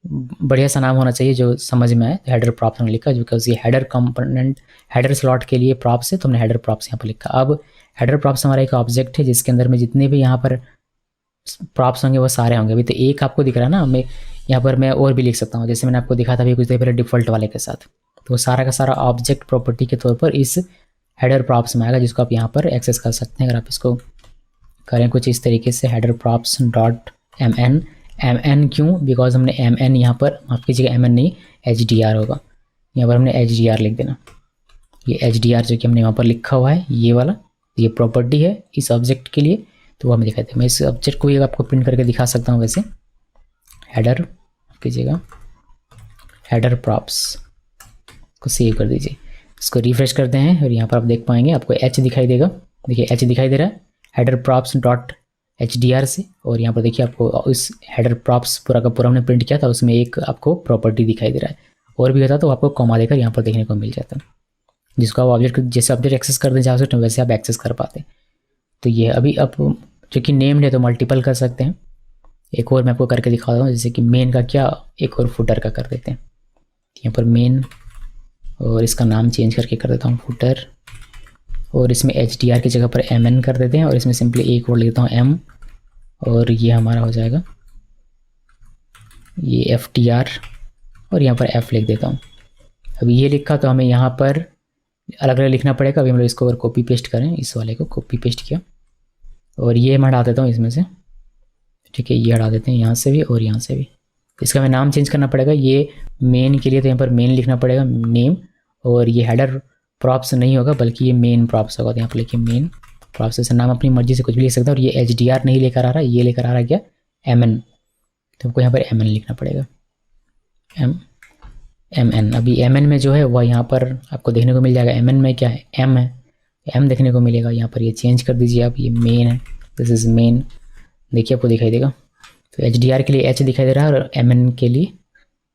बढ़िया सा नाम होना चाहिए जो समझ में आए। हेडर प्रॉप्स हमने लिखा, बिकॉज ये हेडर कंपोनेंट हेडर स्लॉट के लिए प्रॉप्स है, तो हमने हेडर प्रॉप्स यहाँ पर लिखा। अब हेडर प्रॉप्स हमारा एक ऑब्जेक्ट है जिसके अंदर में जितने भी यहाँ पर प्रॉप्स होंगे वो सारे होंगे। अभी तो एक आपको दिख रहा है ना, मैं यहाँ पर मैं और भी लिख सकता हूँ, जैसे मैंने आपको दिखा था अभी कुछ देर पहले डिफ़ॉल्ट वाले के साथ। तो सारा का सारा ऑब्जेक्ट प्रॉपर्टी के तौर पर इस हेडर प्रॉप्स में आएगा, जिसको आप यहाँ पर एक्सेस कर सकते हैं। अगर आप इसको करें कुछ इस तरीके से, header props dot mn, mn क्यों, बिकॉज हमने mn यहाँ पर, माफ़ कीजिएगा mn नहीं, hdr होगा, यहाँ पर हमने hdr लिख देना। ये hdr जो कि हमने यहाँ पर लिखा हुआ है, ये वाला, ये प्रॉपर्टी है इस ऑब्जेक्ट के लिए, तो वो हमें दिखाते हैं। मैं इस ऑब्जेक्ट को भी आपको प्रिंट करके दिखा सकता हूँ। वैसे हेडर कीजिएगा, हेडर प्रॉप्स को सेव कर दीजिए, इसको रिफ्रेश करते हैं और यहाँ पर आप देख पाएंगे आपको h दिखाई देगा। देखिए h दिखाई दे रहा है हेडर प्रॉप्स डॉट hdr से, और यहाँ पर देखिए आपको इस हेडर प्रॉप्स पूरा का पूरा हमने प्रिंट किया था, उसमें एक आपको प्रॉपर्टी दिखाई दे रहा है। और भी होता तो आपको कॉमा देकर यहाँ पर देखने को मिल जाता, जिसको आप ऑब्जेक्ट, जैसे ऑब्जेक्ट एक्सेस कर दें जाओ वैसे आप एक्सेस कर पाते। तो ये अभी आप जो कि नेम्ड है तो मल्टीपल कर सकते हैं। एक और मैं आपको करके दिखा रहा हूँ, जैसे कि मेन का क्या, एक और फुटर का कर देते हैं। यहाँ पर मेन, और इसका नाम चेंज करके कर देता हूँ फुटर, और इसमें hdr की जगह पर mn कर देते हैं, और इसमें सिंपली एक और लिख देता हूँ m, और ये हमारा हो जाएगा ये ftr, और यहाँ पर f लिख देता हूँ। अभी ये लिखा तो हमें यहाँ पर अलग अलग लिखना पड़ेगा। अभी हम लोग इसको अगर कॉपी पेस्ट करें, इस वाले को कॉपी पेस्ट किया, और ये मैं हटा देता हूँ इसमें से, ठीक है, ये हटा देते हैं यहाँ से भी और यहाँ से भी। इसका हमें नाम चेंज करना पड़ेगा, ये मेन के लिए तो यहाँ पर मेन लिखना पड़ेगा नेम, और ये हेडर प्रॉप्स नहीं होगा बल्कि ये मेन प्रॉप्स होगा। तो यहाँ पर लिखिए मेन प्रॉप्स, से नाम अपनी मर्जी से कुछ भी लिख सकता है। और ये hdr नहीं लेकर आ रहा, ये लेकर आ रहा है क्या, mn, तो हमको यहाँ पर mn लिखना पड़ेगा, mn। अभी mn में जो है वह यहाँ पर आपको देखने को मिल जाएगा, mn में क्या है, m है, m देखने को मिलेगा। यहाँ पर ये चेंज कर दीजिए आप, ये मेन है, दिस इज़ मेन, देखिए आपको दिखाई देगा। तो hdr के लिए h दिखाई दे रहा है और mn के लिए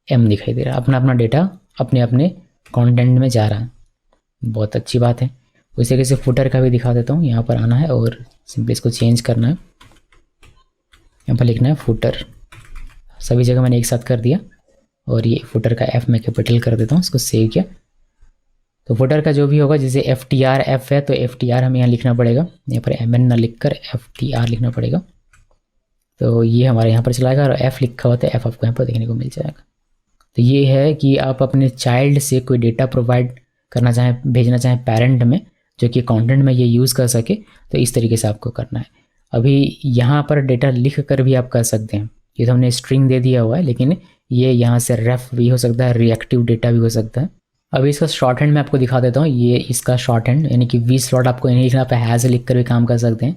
m दिखाई दे रहा है। अपना अपना डेटा अपने अपने कंटेंट में जा रहा है, बहुत अच्छी बात है। उसी तरीके से फुटर का भी दिखा देता हूँ। यहाँ पर आना है और सिंपली इसको चेंज करना है, यहाँ पर लिखना है फुटर, सभी जगह मैंने एक साथ कर दिया, और ये फुटर का f मैं कैपिटल कर देता हूँ, इसको सेव किया। तो फुटर का जो भी होगा, जैसे ftr f है तो ftr हमें यहाँ लिखना पड़ेगा, यहाँ पर mn ना लिख कर ftr लिखना पड़ेगा। तो ये हमारे यहाँ पर चलाएगा, और f लिखा हुआ था f आपको यहाँ पर देखने को मिल जाएगा। तो ये है कि आप अपने चाइल्ड से कोई डेटा प्रोवाइड करना चाहें, भेजना चाहें पेरेंट में, जो कि कंटेंट में ये यूज़ कर सके, तो इस तरीके से आपको करना है। अभी यहाँ पर डेटा लिख कर भी आप कर सकते हैं, ये तो हमने स्ट्रिंग दे दिया हुआ है, लेकिन ये यहाँ से रेफ भी हो सकता है, रिएक्टिव डेटा भी हो सकता है। अभी इसका शॉर्ट हैंड मैं आपको दिखा देता हूँ, ये इसका शॉर्ट हैंड, यानी कि वी स्लॉट आपको नहीं लिखना, आप हैज़ लिख कर भी काम कर सकते हैं।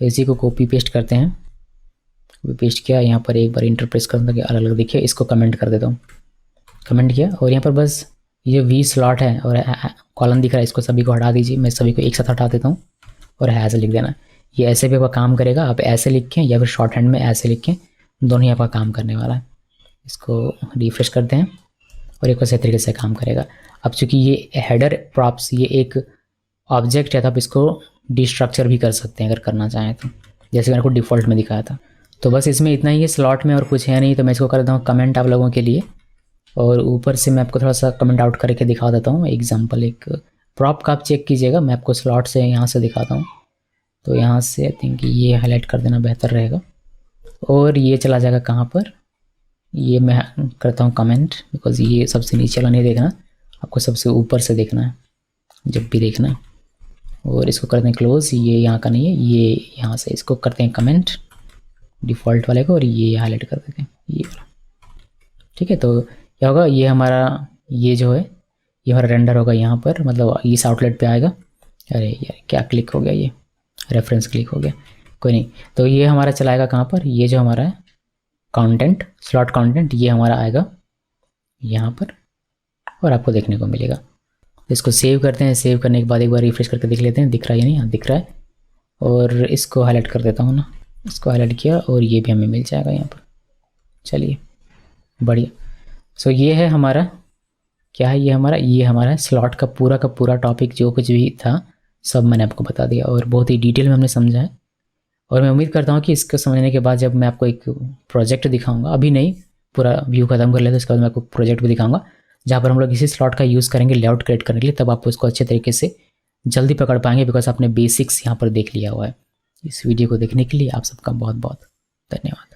तो इसी को कॉपी पेस्ट करते हैं, कॉपी पेस्ट किया, यहाँ पर एक बार इंटरप्रेस कर दूँगा, अलग अलग देखिए, इसको कमेंट कर देता हूँ, कमेंट किया, और यहाँ पर बस ये वी स्लॉट है और कॉलम दिख रहा है, इसको सभी को हटा दीजिए, मैं सभी को एक साथ हटा देता हूँ, और हैज़ लिख देना। ये ऐसे भी आपका काम करेगा, आप ऐसे लिखें या फिर शॉर्ट हैंड में ऐसे लिखें, दोनों ही आपका काम करने वाला है। इसको रिफ्रेश करते हैं और एक वैसे तरीके से काम करेगा। अब चूँकि ये हेडर प्रॉप्स ये एक ऑब्जेक्ट है, तो आप इसको डिस्ट्रक्चर भी कर सकते हैं अगर करना चाहें तो, जैसे मैंने आपको डिफ़ॉल्ट में दिखाया था। तो बस इसमें इतना ही है स्लॉट में, और कुछ है नहीं। तो मैं इसको कर देता हूँ कमेंट आप लोगों के लिए, और ऊपर से मैं आपको थोड़ा सा कमेंट आउट करके दिखा देता हूँ। एग्जांपल एक प्रॉप का आप चेक कीजिएगा, मैं आपको स्लॉट से यहाँ से दिखाता हूँ। तो यहाँ से आई थिंक ये हाईलाइट कर देना बेहतर रहेगा, और ये चला जाएगा कहाँ पर, ये मैं करता हूँ कमेंट, बिकॉज ये सबसे नीचे वाला नहीं देखना, आपको सबसे ऊपर से देखना है जब भी देखना है। और इसको करते हैं क्लोज, ये यहाँ का नहीं है, ये यहाँ से इसको करते हैं कमेंट डिफ़ॉल्ट वाले को, और ये हाईलाइट कर देते हैं ये वाला, ठीक है। तो क्या होगा, ये हमारा ये जो है ये हमारा रेंडर होगा यहाँ पर, मतलब इस आउटलेट पे आएगा। अरे यार क्या क्लिक हो गया, ये रेफरेंस क्लिक हो गया, कोई नहीं। तो ये हमारा चलाएगा कहाँ पर, ये जो हमारा है कंटेंट, स्लॉट कंटेंट, ये हमारा आएगा यहाँ पर, और आपको देखने को मिलेगा। इसको सेव करते हैं, सेव करने के बाद एक बार रिफ्रेश करके देख लेते हैं दिख रहा है या नहीं। हाँ दिख रहा है, और इसको हाईलाइट कर देता हूँ ना, इसको हाईलाइट किया, और ये भी हमें मिल जाएगा यहाँ पर। चलिए बढ़िया। सो ये है हमारा, क्या है ये हमारा स्लॉट का पूरा टॉपिक, जो कुछ भी था सब मैंने आपको बता दिया, और बहुत ही डिटेल में हमने समझा है। और मैं उम्मीद करता हूँ कि इसको समझने के बाद जब मैं आपको एक प्रोजेक्ट दिखाऊंगा, अभी नहीं पूरा व्यू खत्म कर लेते हैं, उसके बाद मैं आपको प्रोजेक्ट भी दिखाऊंगा जहाँ पर हम लोग इसी स्लॉट का यूज़ करेंगे लेआउट क्रिएट करने के लिए, तब आप उसको अच्छे तरीके से जल्दी पकड़ पाएंगे, बिकॉज आपने बेसिक्स यहाँ पर देख लिया हुआ है। इस वीडियो को देखने के लिए आप सबका बहुत बहुत धन्यवाद।